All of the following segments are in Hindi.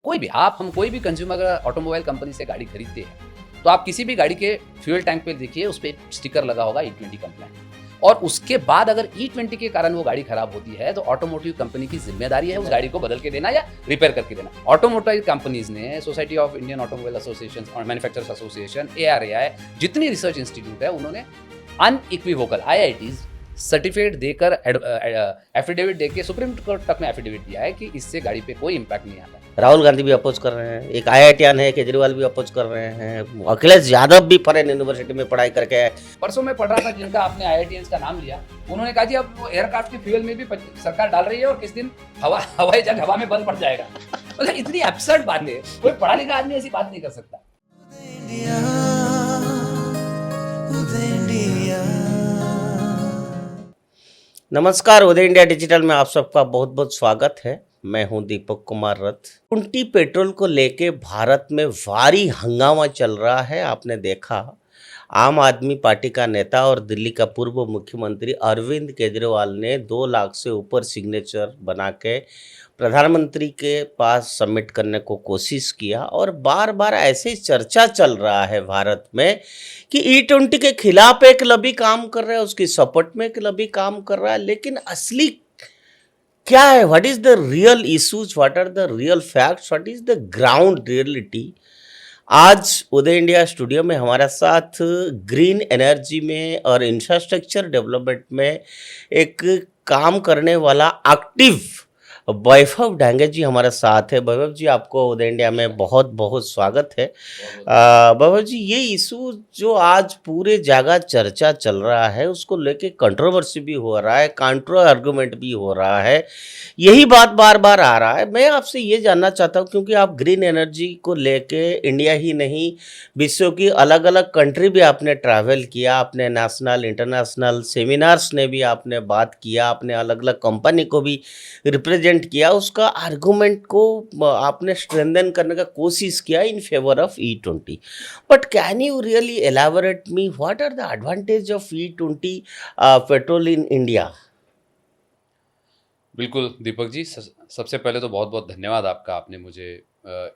कोई भी हम कोई भी कंज्यूमर अगर ऑटोमोबाइल कंपनी से गाड़ी खरीदते हैं तो आप किसी भी गाड़ी के फ्यूल टैंक पे देखिए, उस पर स्टिकर लगा होगा E20 कंप्लाइंट। और उसके बाद अगर E20 के कारण वो गाड़ी खराब होती है तो ऑटोमोटिव कंपनी की जिम्मेदारी है उस गाड़ी को बदल के देना या रिपेयर करके देना। ऑटोमोबाइल कंपनीज ने society of Indian automobile association और मैन्युफैक्चरर्स एसोसिएशन, ARAI, जितनी रिसर्च इंस्टीट्यूट है उन्होंने अनइक्विवोकल IITs सर्टिफिकेट देकर एफिडेविट देके सुप्रीम कोर्ट तक में एफिडेविट दिया है कि इससे गाड़ी पे कोई इम्पैक्ट नहीं आता। राहुल गांधी भी अपोज कर रहे हैं, एक IITian है, केजरीवाल भी अपोज कर रहे हैं, अखिलेश यादव भी फॉरेन यूनिवर्सिटी में पढ़ाई करके आए। परसों में पढ़ रहा था जिनका आपने IITians का नाम लिया, उन्होंने कहा जी अब वो एयरक्राफ्ट के फ्यूल में भी सरकार डाल रही है और किस दिन हवाई जहाज हवा में बंद पड़ जाएगा। मतलब इतनी एब्सर्ड बात है, कोई पढ़ा लिखा आदमी ऐसी बात नहीं कर सकता। नमस्कार, उदय इंडिया डिजिटल में आप सबका बहुत बहुत स्वागत है। मैं हूं दीपक कुमार रथ। 20 पेट्रोल को लेके भारत में भारी हंगामा चल रहा है। आपने देखा, आम आदमी पार्टी का नेता और दिल्ली का पूर्व मुख्यमंत्री अरविंद केजरीवाल ने 2 लाख से ऊपर सिग्नेचर बना के प्रधानमंत्री के पास सबमिट करने को कोशिश किया। और बार बार ऐसे चर्चा चल रहा है भारत में कि E20 के खिलाफ एक लॉबी काम कर रहा है, उसकी सपोर्ट में एक लॉबी काम कर रहा है। लेकिन असली क्या है? What is the real issues, what are the real facts, what is the ground reality? आज उदय इंडिया स्टूडियो में हमारे साथ ग्रीन एनर्जी में और इंफ्रास्ट्रक्चर डेवलपमेंट में एक काम करने वाला एक्टिव वैभव डांगे जी हमारे साथ है। वैभव जी, आपको उदय इंडिया में बहुत बहुत स्वागत है। वैभव जी, ये इशू जो आज पूरे जगह चर्चा चल रहा है, उसको लेके कंट्रोवर्सी भी हो रहा है, काउंटर आर्गुमेंट भी हो रहा है, यही बात बार बार आ रहा है। मैं आपसे ये जानना चाहता हूँ, क्योंकि आप ग्रीन एनर्जी को लेके इंडिया ही नहीं विश्व की अलग अलग कंट्री भी आपने ट्रैवल किया, आपने नेशनल इंटरनेशनल सेमिनार्स ने भी आपने बात किया, आपने अलग अलग कंपनी को भी रिप्रेजेंट किया, उसका आर्गुमेंट को आपने स्ट्रेंथन करने का कोशिश किया in favour of E20। But can you really elaborate me what are the advantage of E20 petrol in India? बिल्कुल दीपक जी, सबसे पहले तो बहुत बहुत धन्यवाद आपका, आपने मुझे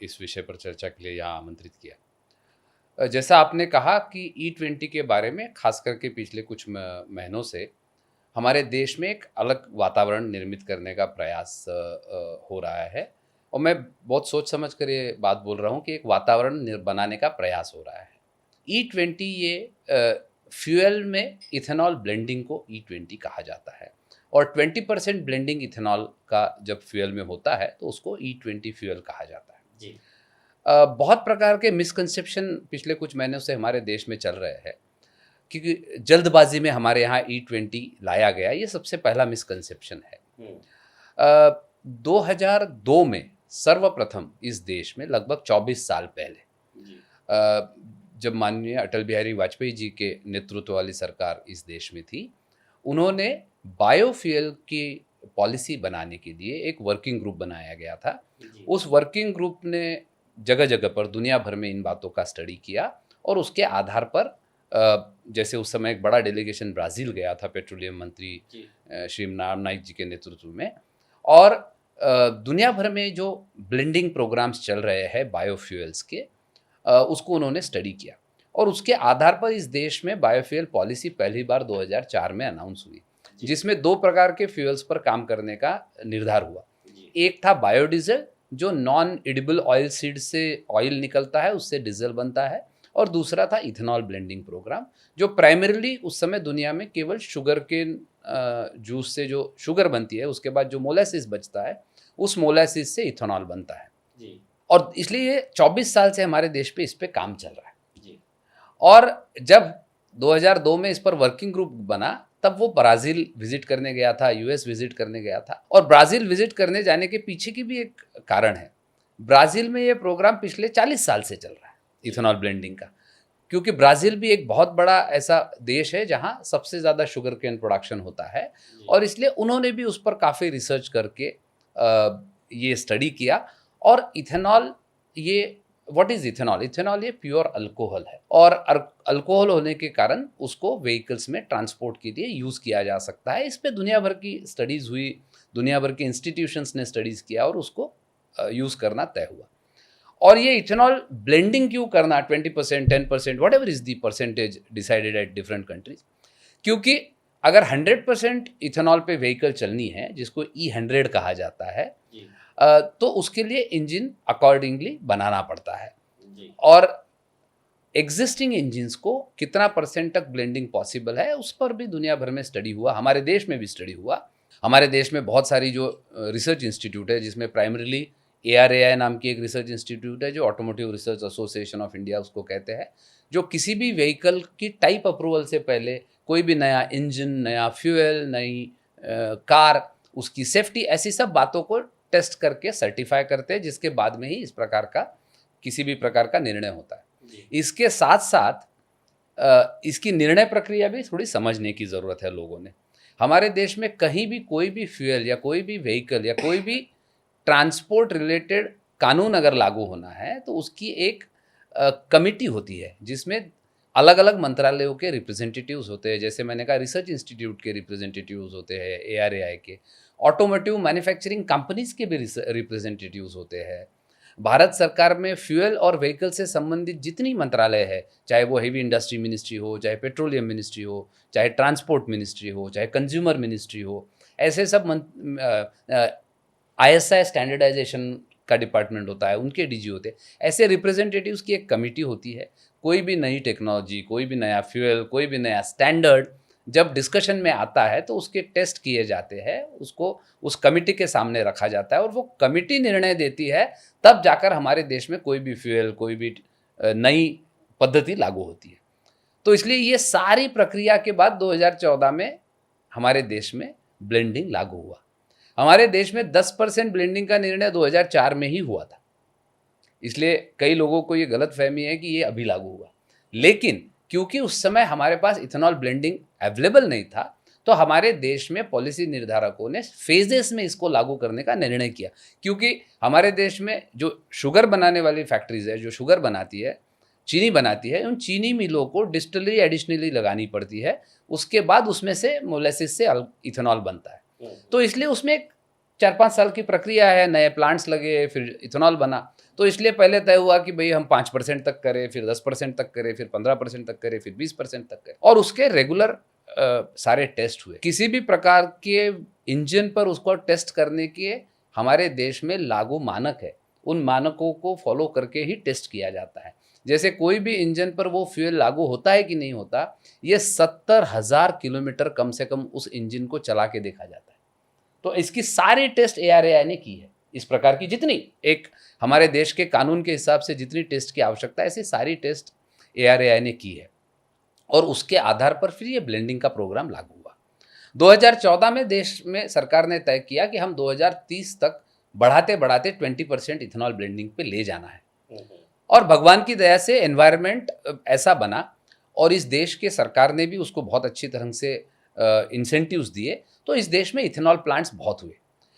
इस विषय पर चर्चा के लिए यहाँ आमंत्रित किया। जैसा आपने कहा कि E20 के बारे में खास करके पिछले कुछ महीनों से हमारे देश में एक अलग वातावरण निर्मित करने का प्रयास हो रहा है। और मैं बहुत सोच समझ कर ये बात बोल रहा हूँ कि एक वातावरण बनाने का प्रयास हो रहा है। E20 ये फ्यूल में इथेनॉल ब्लेंडिंग को E20 कहा जाता है। और 20% ब्लेंडिंग इथेनॉल का जब फ्यूल में होता है तो उसको E20 फ्यूल कहा जाता है जी। बहुत प्रकार के मिसकंसेप्शन पिछले कुछ महीनों से हमारे देश में चल रहे हैं, क्योंकि जल्दबाजी में हमारे यहाँ E20 लाया गया, ये सबसे पहला मिसकंसेप्शन है। 2002 में सर्वप्रथम इस देश में लगभग 24 साल पहले जब माननीय अटल बिहारी वाजपेयी जी के नेतृत्व वाली सरकार इस देश में थी, उन्होंने बायोफ्यूल की पॉलिसी बनाने के लिए एक वर्किंग ग्रुप बनाया गया था। उस वर्किंग ग्रुप ने जगह जगह पर दुनिया भर में इन बातों का स्टडी किया और उसके आधार पर जैसे उस समय एक बड़ा डेलीगेशन ब्राज़ील गया था पेट्रोलियम मंत्री श्री नारायण नाइक जी के नेतृत्व में, और दुनिया भर में जो ब्लेंडिंग प्रोग्राम्स चल रहे हैं बायोफ्यूल्स के, उसको उन्होंने स्टडी किया और उसके आधार पर इस देश में बायोफ्यूल पॉलिसी पहली बार 2004 में अनाउंस हुई, जिसमें 2 प्रकार के फ्यूल्स पर काम करने का निर्धार हुआ। एक था बायोडीजल, जो नॉन एडिबल ऑयल सीड से ऑयल निकलता है, उससे डीजल बनता है, और दूसरा था इथेनॉल ब्लेंडिंग प्रोग्राम, जो प्राइमरीली उस समय दुनिया में केवल शुगर के जूस से जो शुगर बनती है, उसके बाद जो मोलासिस बचता है, उस मोलासिस से इथेनॉल बनता है जी। और इसलिए 24 साल से हमारे देश पे इस पे काम चल रहा है जी। और जब 2002 में इस पर वर्किंग ग्रुप बना, तब वो ब्राज़ील विजिट करने गया था, US विजिट करने गया था। और ब्राज़ील विजिट करने जाने के पीछे की भी एक कारण है। ब्राज़ील में ये प्रोग्राम पिछले 40 साल से चल रहा है इथेनॉल ब्लेंडिंग का, क्योंकि ब्राज़ील भी एक बहुत बड़ा ऐसा देश है जहाँ सबसे ज़्यादा शुगर केन प्रोडक्शन होता है, और इसलिए उन्होंने भी उस पर काफ़ी रिसर्च करके ये स्टडी किया। और इथेनॉल, ये व्हाट इज़ इथेनॉल? इथेनॉल ये प्योर अल्कोहल है, और अल्कोहल होने के कारण उसको व्हीकल्स में ट्रांसपोर्ट के लिए यूज़ किया जा सकता है। इस पे दुनिया भर की स्टडीज़ हुई, दुनिया भर के इंस्टीट्यूशंस ने स्टडीज़ किया और उसको यूज़ करना तय हुआ। और ये इथेनॉल ब्लेंडिंग क्यों करना 20%, 10%, what ever is the percentage decided at different countries, क्योंकि अगर 100% इथेनॉल पे व्हीकल चलनी है, जिसको E100 कहा जाता है, तो उसके लिए इंजन अकॉर्डिंगली बनाना पड़ता है। और एग्जिस्टिंग इंजिन्स को कितना परसेंट तक ब्लेंडिंग पॉसिबल है, उस पर भी दुनिया भर में स्टडी हुआ, हमारे देश में भी स्टडी हुआ। हमारे देश में बहुत सारी जो रिसर्च इंस्टीट्यूट है, जिसमें प्राइमरीली ARAI नाम की एक रिसर्च इंस्टीट्यूट है, जो automotive research association of India उसको कहते हैं, जो किसी भी व्हीकल की टाइप अप्रूवल से पहले कोई भी नया इंजन, नया फ्यूल, नई कार, उसकी सेफ्टी, ऐसी सब बातों को टेस्ट करके सर्टिफाई करते हैं, जिसके बाद में ही इस प्रकार का किसी भी प्रकार का निर्णय होता है। इसके साथ साथ इसकी निर्णय प्रक्रिया भी थोड़ी समझने की ज़रूरत है लोगों ने। हमारे देश में कहीं भी कोई भी फ्यूल या कोई भी व्हीकल या कोई भी ट्रांसपोर्ट रिलेटेड कानून अगर लागू होना है, तो उसकी एक कमिटी होती है, जिसमें अलग अलग मंत्रालयों के रिप्रेजेंटेटिव्स होते हैं। जैसे मैंने कहा, रिसर्च इंस्टीट्यूट के रिप्रेजेंटेटिव्स होते हैं, ARAI के, ऑटोमोटिव मैन्युफैक्चरिंग कंपनीज के भी रिप्रेजेंटेटिव्स होते हैं। भारत सरकार में फ्यूल और व्हीकल से संबंधित जितनी मंत्रालय है, चाहे वो हेवी इंडस्ट्री मिनिस्ट्री हो, चाहे पेट्रोलियम मिनिस्ट्री हो, चाहे ट्रांसपोर्ट मिनिस्ट्री हो, चाहे कंज्यूमर मिनिस्ट्री हो, ऐसे सब ISI स्टैंडर्डाइजेशन का डिपार्टमेंट होता है, उनके DG होते हैं। ऐसे रिप्रेजेंटेटिव्स की एक कमिटी होती है। कोई भी नई टेक्नोलॉजी, कोई भी नया फ्यूल, कोई भी नया स्टैंडर्ड जब डिस्कशन में आता है, तो उसके टेस्ट किए जाते हैं, उसको उस कमिटी के सामने रखा जाता है, और वो कमिटी निर्णय देती है, तब जाकर हमारे देश में कोई भी फ्यूल, कोई भी नई पद्धति लागू होती है। तो इसलिए ये सारी प्रक्रिया के बाद 2014 में हमारे देश में ब्लेंडिंग लागू हुआ। हमारे देश में 10% ब्लेंडिंग का निर्णय 2004 में ही हुआ था। इसलिए कई लोगों को ये गलत फहमी है कि ये अभी लागू हुआ, लेकिन क्योंकि उस समय हमारे पास इथेनॉल ब्लेंडिंग अवेलेबल नहीं था, तो हमारे देश में पॉलिसी निर्धारकों ने फेजेस में इसको लागू करने का निर्णय किया। क्योंकि हमारे देश में जो शुगर बनाने वाली फैक्ट्रीज है, जो शुगर बनाती है, चीनी बनाती है, उन चीनी मिलों को डिस्टिलरी एडिशनली लगानी पड़ती है, उसके बाद उसमें से मोलेसिस से इथेनॉल बनता है। तो इसलिए उसमें 4-5 साल की प्रक्रिया है, नए प्लांट्स लगे, फिर इथेनॉल बना। तो इसलिए पहले तय हुआ कि भाई हम 5% तक करें, फिर 10% तक करें, फिर 15% तक करें, फिर 20% तक करें, और उसके रेगुलर सारे टेस्ट हुए। किसी भी प्रकार के इंजन पर उसको टेस्ट करने के हमारे देश में लागू मानक है, उन मानकों को फॉलो करके ही टेस्ट किया जाता है। जैसे कोई भी इंजन पर वो फ्यूल लागू होता है कि नहीं होता, ये 70,000 किलोमीटर कम से कम उस इंजन को चला के देखा जाता है। तो इसकी सारी टेस्ट ARAI ने की है। इस प्रकार की जितनी एक हमारे देश के कानून के हिसाब से जितनी टेस्ट की आवश्यकता है, ऐसी सारी टेस्ट ARAI ने की है, और उसके आधार पर फिर ये ब्लेंडिंग का प्रोग्राम लागू हुआ। 2014 में देश में सरकार ने तय किया कि हम 2030 तक बढ़ाते बढ़ाते 20% इथेनॉल ब्लेंडिंग पे ले जाना है। और भगवान की दया से एनवायरनमेंट ऐसा बना, और इस देश के सरकार ने भी उसको बहुत अच्छी तरह से इंसेंटिव्स दिए, तो इस देश में इथेनॉल प्लांट्स बहुत हुए।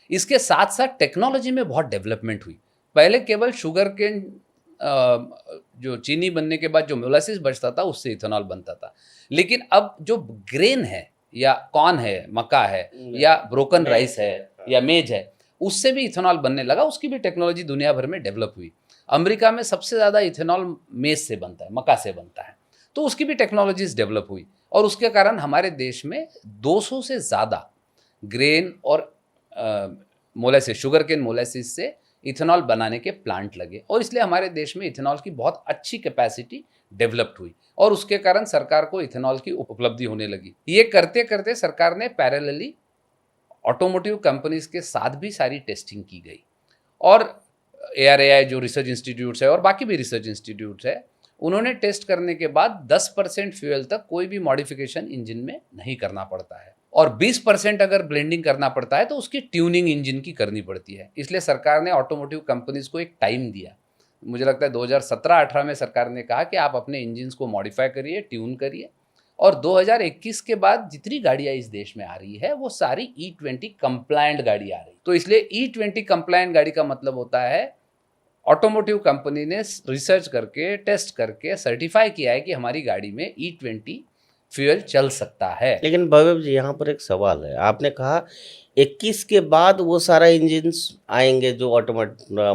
इसके साथ साथ टेक्नोलॉजी में बहुत डेवलपमेंट हुई। पहले केवल शुगर केन, जो चीनी बनने के बाद जो मोलासिस बचता था, उससे इथेनॉल बनता था, लेकिन अब जो ग्रेन है, या कॉर्न है, मक्का है, या ब्रोकन राइस है, या मेज है, उससे भी इथेनॉल बनने लगा। उसकी भी टेक्नोलॉजी दुनिया भर में डेवलप हुई। अमेरिका में सबसे ज़्यादा इथेनॉल मेज से बनता है, मक्का से बनता है, तो उसकी भी टेक्नोलॉजीज डेवलप हुई, और उसके कारण हमारे देश में 200 से ज़्यादा ग्रेन और मोलेसिस, शुगर केन मोलेसिस से इथेनॉल बनाने के प्लांट लगे, और इसलिए हमारे देश में इथेनॉल की बहुत अच्छी कैपेसिटी डेवलप्ड हुई, और उसके कारण सरकार को इथेनॉल की उपलब्धि होने लगी। ये करते करते सरकार ने पैरेलली ऑटोमोटिव कंपनीज के साथ भी सारी टेस्टिंग की गई, और ARAI जो रिसर्च इंस्टीट्यूट्स है और बाकी भी रिसर्च इंस्टीट्यूट्स है, उन्होंने टेस्ट करने के बाद 10% फ्यूल तक कोई भी मॉडिफिकेशन इंजन में नहीं करना पड़ता है, और 20% अगर ब्लेंडिंग करना पड़ता है तो उसकी ट्यूनिंग इंजन की करनी पड़ती है। इसलिए सरकार ने ऑटोमोटिव कंपनीज को एक टाइम दिया। मुझे लगता है 2017-18 में सरकार ने कहा कि आप अपने इंजन्स को मॉडिफाई करिए, ट्यून करिए, और 2021 के बाद जितनी गाड़ियाँ इस देश में आ रही है, वो सारी E20 कंप्लायंट गाड़ी आ रही। तो इसलिए E20 कंप्लायंट गाड़ी का मतलब होता है ऑटोमोटिव कंपनी ने रिसर्च करके, टेस्ट करके सर्टिफाई किया है कि हमारी गाड़ी में E20 फ्यूल चल सकता है। लेकिन भव्य जी, यहाँ पर एक सवाल है। आपने कहा 21 के बाद वो सारा इंजन्स आएंगे जो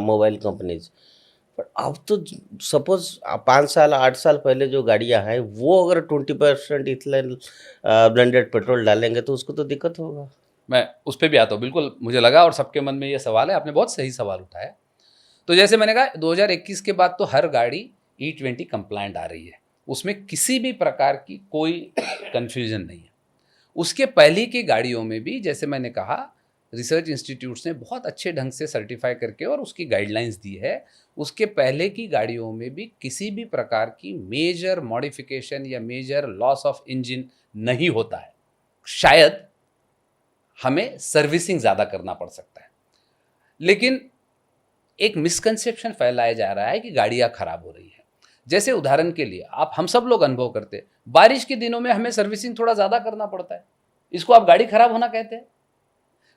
मोबाइल कंपनीज, पर अब तो सपोज 5 साल 8 साल पहले जो गाड़ियां हैं वो अगर 20% इथेनॉल ब्लेंडेड पेट्रोल डालेंगे तो उसको तो दिक्कत होगा। मैं उस पर भी आता हूँ, बिल्कुल मुझे लगा और सबके मन में ये सवाल है, आपने बहुत सही सवाल उठाया। तो जैसे मैंने कहा 2021 के बाद तो हर गाड़ी E20 कंप्लायंट आ रही है, उसमें किसी भी प्रकार की कोई कन्फ्यूजन नहीं है। उसके पहले की गाड़ियों में भी जैसे मैंने कहा रिसर्च इंस्टीट्यूट्स ने बहुत अच्छे ढंग से सर्टिफाई करके और उसकी गाइडलाइंस दी है। उसके पहले की गाड़ियों में भी किसी भी प्रकार की मेजर मॉडिफिकेशन या मेजर लॉस ऑफ इंजन नहीं होता है। शायद हमें सर्विसिंग ज़्यादा करना पड़ सकता है, लेकिन एक मिसकंसेप्शन फैलाया जा रहा है कि गाड़ियाँ खराब हो रही हैं। जैसे उदाहरण के लिए आप हम सब लोग अनुभव करते हैं, बारिश के दिनों में हमें सर्विसिंग थोड़ा ज़्यादा करना पड़ता है, इसको आप गाड़ी खराब होना कहते हैं।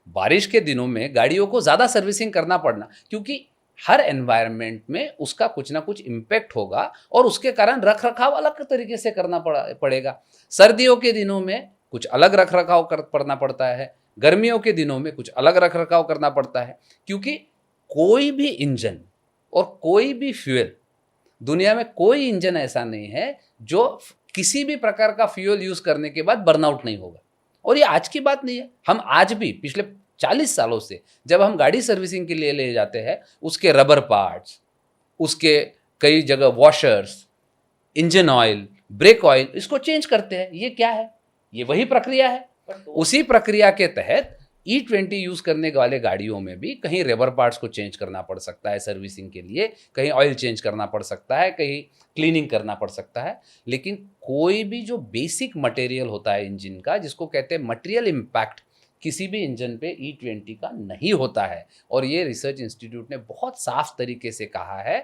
बारिश के दिनों में गाड़ियों को ज़्यादा सर्विसिंग करना पड़ना, क्योंकि हर एनवायरनमेंट में उसका कुछ ना कुछ इम्पैक्ट होगा और उसके कारण रख रखाव अलग तरीके से करना पड़ेगा। सर्दियों के दिनों में कुछ अलग रख रखाव करना पड़ता है, गर्मियों के दिनों में कुछ अलग रख रखाव करना पड़ता है, क्योंकि कोई भी इंजन और कोई भी फ्यूल, दुनिया में कोई इंजन ऐसा नहीं है जो किसी भी प्रकार का फ्यूल यूज़ करने के बाद बर्नआउट नहीं होगा। और ये आज की बात नहीं है, हम आज भी पिछले 40 सालों से जब हम गाड़ी सर्विसिंग के लिए ले जाते हैं, उसके रबर पार्ट्स, उसके कई जगह washers, engine oil, brake oil, इसको चेंज करते हैं। ये क्या है? ये वही प्रक्रिया है। उसी प्रक्रिया के तहत E20 यूज़ करने वाले गाड़ियों में भी कहीं रबर पार्ट्स को चेंज करना पड़ सकता है सर्विसिंग के लिए, कहीं ऑयल चेंज करना पड़ सकता है, कहीं क्लीनिंग करना पड़ सकता है। लेकिन कोई भी जो बेसिक मटेरियल होता है इंजन का, जिसको कहते हैं मटेरियल इम्पैक्ट, किसी भी इंजन पे E20 का नहीं होता है। और ये रिसर्च इंस्टीट्यूट ने बहुत साफ तरीके से कहा है।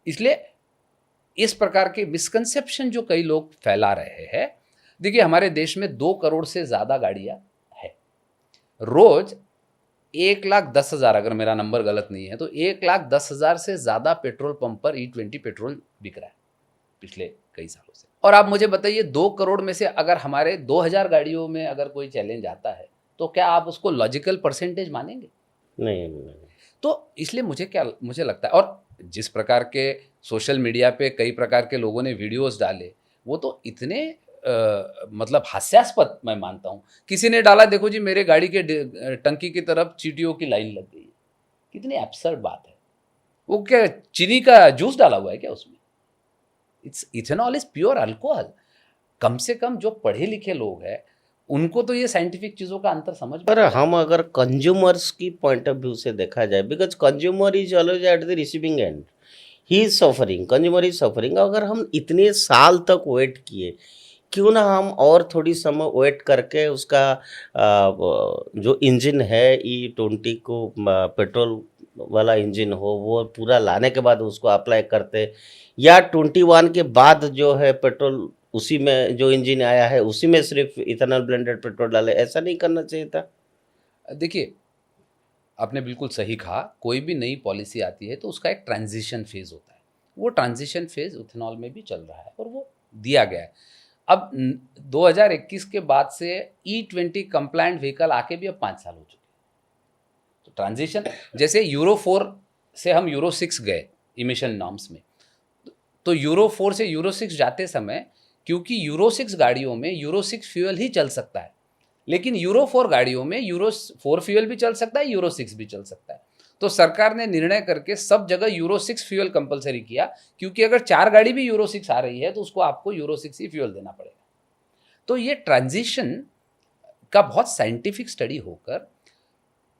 इसलिए इस प्रकार के मिसकंसेप्शन जो कई लोग फैला रहे हैं, देखिए हमारे देश में 2 करोड़ से ज़्यादा गाड़ियाँ है। रोज 1,10,000, अगर मेरा नंबर गलत नहीं है तो 1,10,000 से ज़्यादा पेट्रोल पंप पर E20 पेट्रोल बिक रहा है पिछले कई सालों से। और आप मुझे बताइए 2 करोड़ में से अगर हमारे 2,000 गाड़ियों में अगर कोई चैलेंज आता है तो क्या आप उसको लॉजिकल परसेंटेज मानेंगे? नहीं। तो इसलिए मुझे लगता है, और जिस प्रकार के सोशल मीडिया पे कई प्रकार के लोगों ने वीडियोस डाले, वो तो इतने मतलब हास्यास्पद मैं मानता हूँ। किसी ने डाला, देखो जी मेरे गाड़ी के टंकी की तरफ चींटियों की लाइन लग गई है। कितनी एब्सर्ड बात है। वो क्या चीनी का जूस डाला हुआ है क्या उसमें? Ethanol is pure alcohol. कम से कम जो पढ़े लिखे लोग हैं उनको तो ये साइंटिफिक चीज़ों का अंतर समझ में पर आता है। हम अगर कंज्यूमर्स की पॉइंट ऑफ व्यू से देखा जाए, because consumer is always at the receiving end, he is suffering, consumer is suffering. अगर हम इतने साल तक वेट किए, क्यों ना हम और थोड़ी समय वेट करके उसका जो इंजन है E20 को पेट्रोल वाला इंजन हो वो पूरा लाने के बाद उसको अप्लाई करते, या 21 के बाद जो है पेट्रोल उसी में जो इंजन आया है उसी में सिर्फ इथेनॉल ब्लेंडेड पेट्रोल डाले। ऐसा नहीं करना चाहिए था? देखिए आपने बिल्कुल सही कहा, कोई भी नई पॉलिसी आती है तो उसका एक ट्रांजिशन फेज होता है। वो ट्रांजिशन फेज इथेनॉल में भी चल रहा है और वो दिया गया है। अब 2021 के बाद से E20 कंप्लायंट व्हीकल आके भी अब 5 साल हो चुके हैं। तो ट्रांजिशन, जैसे यूरो 4 से हम यूरो 6 गए इमिशन नॉर्म्स में, तो यूरो 4 से यूरो 6 जाते समय, क्योंकि यूरो 6 गाड़ियों में यूरो 6 फ्यूल ही चल सकता है, लेकिन यूरो 4 गाड़ियों में यूरो 4 फ्यूल भी चल सकता है, यूरो 6 भी चल सकता है। तो सरकार ने निर्णय करके सब जगह यूरो 6 फ्यूल कंपलसरी किया, क्योंकि अगर 4 गाड़ी भी यूरो 6 आ रही है तो उसको आपको यूरो 6 ही फ्यूल देना पड़ेगा। तो ये ट्रांजिशन का बहुत साइंटिफिक स्टडी होकर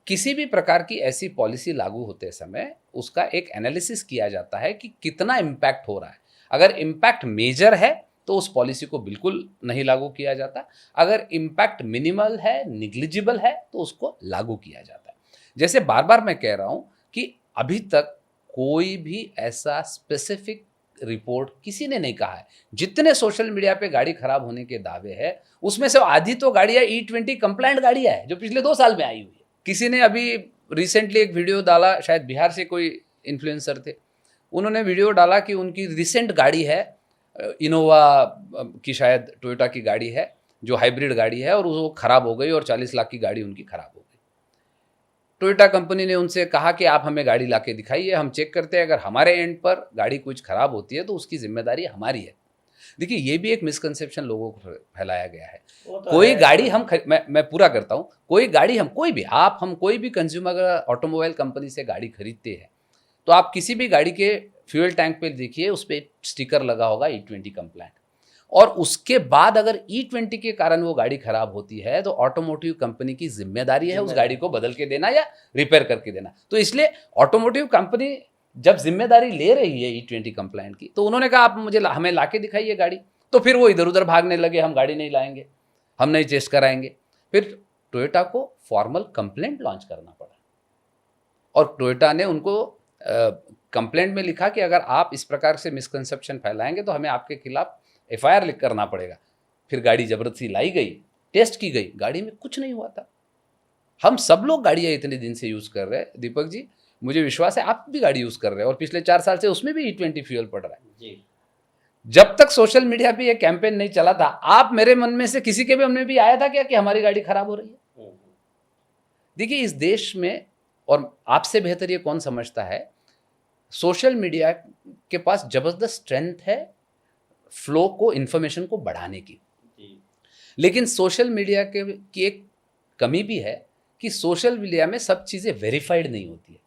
किसी भी प्रकार की ऐसी पॉलिसी लागू होते समय उसका एक एनालिसिस किया जाता है कि कितना इम्पैक्ट हो रहा है। अगर इम्पैक्ट मेजर है तो उस पॉलिसी को बिल्कुल नहीं लागू किया जाता, अगर इम्पैक्ट मिनिमल है, निग्लिजिबल है, तो उसको लागू किया जाता है। जैसे बार बार मैं कह रहा हूं कि अभी तक कोई भी ऐसा स्पेसिफिक रिपोर्ट किसी ने नहीं कहा है। जितने सोशल मीडिया पे गाड़ी खराब होने के दावे हैं उसमें से आधी तो गाड़ियां E20 कंप्लायंट गाड़ियां है जो पिछले 2 साल में आई हुई है। किसी ने अभी रिसेंटली एक वीडियो डाला, शायद बिहार से कोई इन्फ्लुएंसर थे, उन्होंने वीडियो डाला कि उनकी रिसेंट गाड़ी है, इनोवा की शायद टोयोटा की गाड़ी है जो हाइब्रिड गाड़ी है, और वो ख़राब हो गई और 40 लाख की गाड़ी उनकी ख़राब हो गई। टोयोटा कंपनी ने उनसे कहा कि आप हमें गाड़ी लाके दिखाइए, हम चेक करते हैं, अगर हमारे एंड पर गाड़ी कुछ खराब होती है तो उसकी जिम्मेदारी हमारी है। देखिए, ये भी एक मिसकंसेप्शन लोगों को फैलाया गया है। कोई गाड़ी हम मैं पूरा करता हूँ, कोई गाड़ी हम कोई भी आप हम कोई भी कंज्यूमर ऑटोमोबाइल कंपनी से गाड़ी खरीदते हैं तो आप किसी भी गाड़ी के फ्यूल टैंक पे देखिए, उस पर स्टिकर लगा होगा E20 कंप्लाइंट, और उसके बाद अगर E20 के कारण वो गाड़ी खराब होती है तो ऑटोमोटिव कंपनी की जिम्मेदारी है उस गाड़ी को बदल के देना या रिपेयर करके देना। तो इसलिए ऑटोमोटिव कंपनी जब जिम्मेदारी ले रही है E20 कंप्लाइंट की, तो उन्होंने कहा आप हमें लाके दिखाइए गाड़ी। तो फिर वो इधर उधर भागने लगे, हम गाड़ी नहीं लाएंगे, हम नहीं टेस्ट कराएंगे। फिर टोयोटा को फॉर्मल कंप्लेंट लॉन्च करना पड़ा, और टोयोटा ने उनको कंप्लेंट में लिखा कि अगर आप इस प्रकार से मिसकंसेप्शन फैलाएंगे तो हमें आपके खिलाफ FIR लिख करना पड़ेगा। फिर गाड़ी जबरदस्ती लाई गई, टेस्ट की गई, गाड़ी में कुछ नहीं हुआ था। हम सब लोग गाड़ियाँ इतने दिन से यूज़ कर रहे हैं दीपक जी, मुझे विश्वास है आप भी गाड़ी यूज़ कर रहे हैं, और पिछले 4 साल से उसमें भी E20 फ्यूल पड़ रहा है जी। जब तक सोशल मीडिया पे ये कैंपेन नहीं चला था, आप मेरे मन में से किसी के भी मन में भी आया था क्या कि हमारी गाड़ी खराब हो रही है? देखिए, इस देश में, और आपसे बेहतर ये कौन समझता है, सोशल मीडिया के पास जबरदस्त स्ट्रेंथ है फ्लो को, इंफॉर्मेशन को बढ़ाने की। लेकिन सोशल मीडिया की एक कमी भी है कि सोशल मीडिया में सब चीज़ें वेरीफाइड नहीं होती है,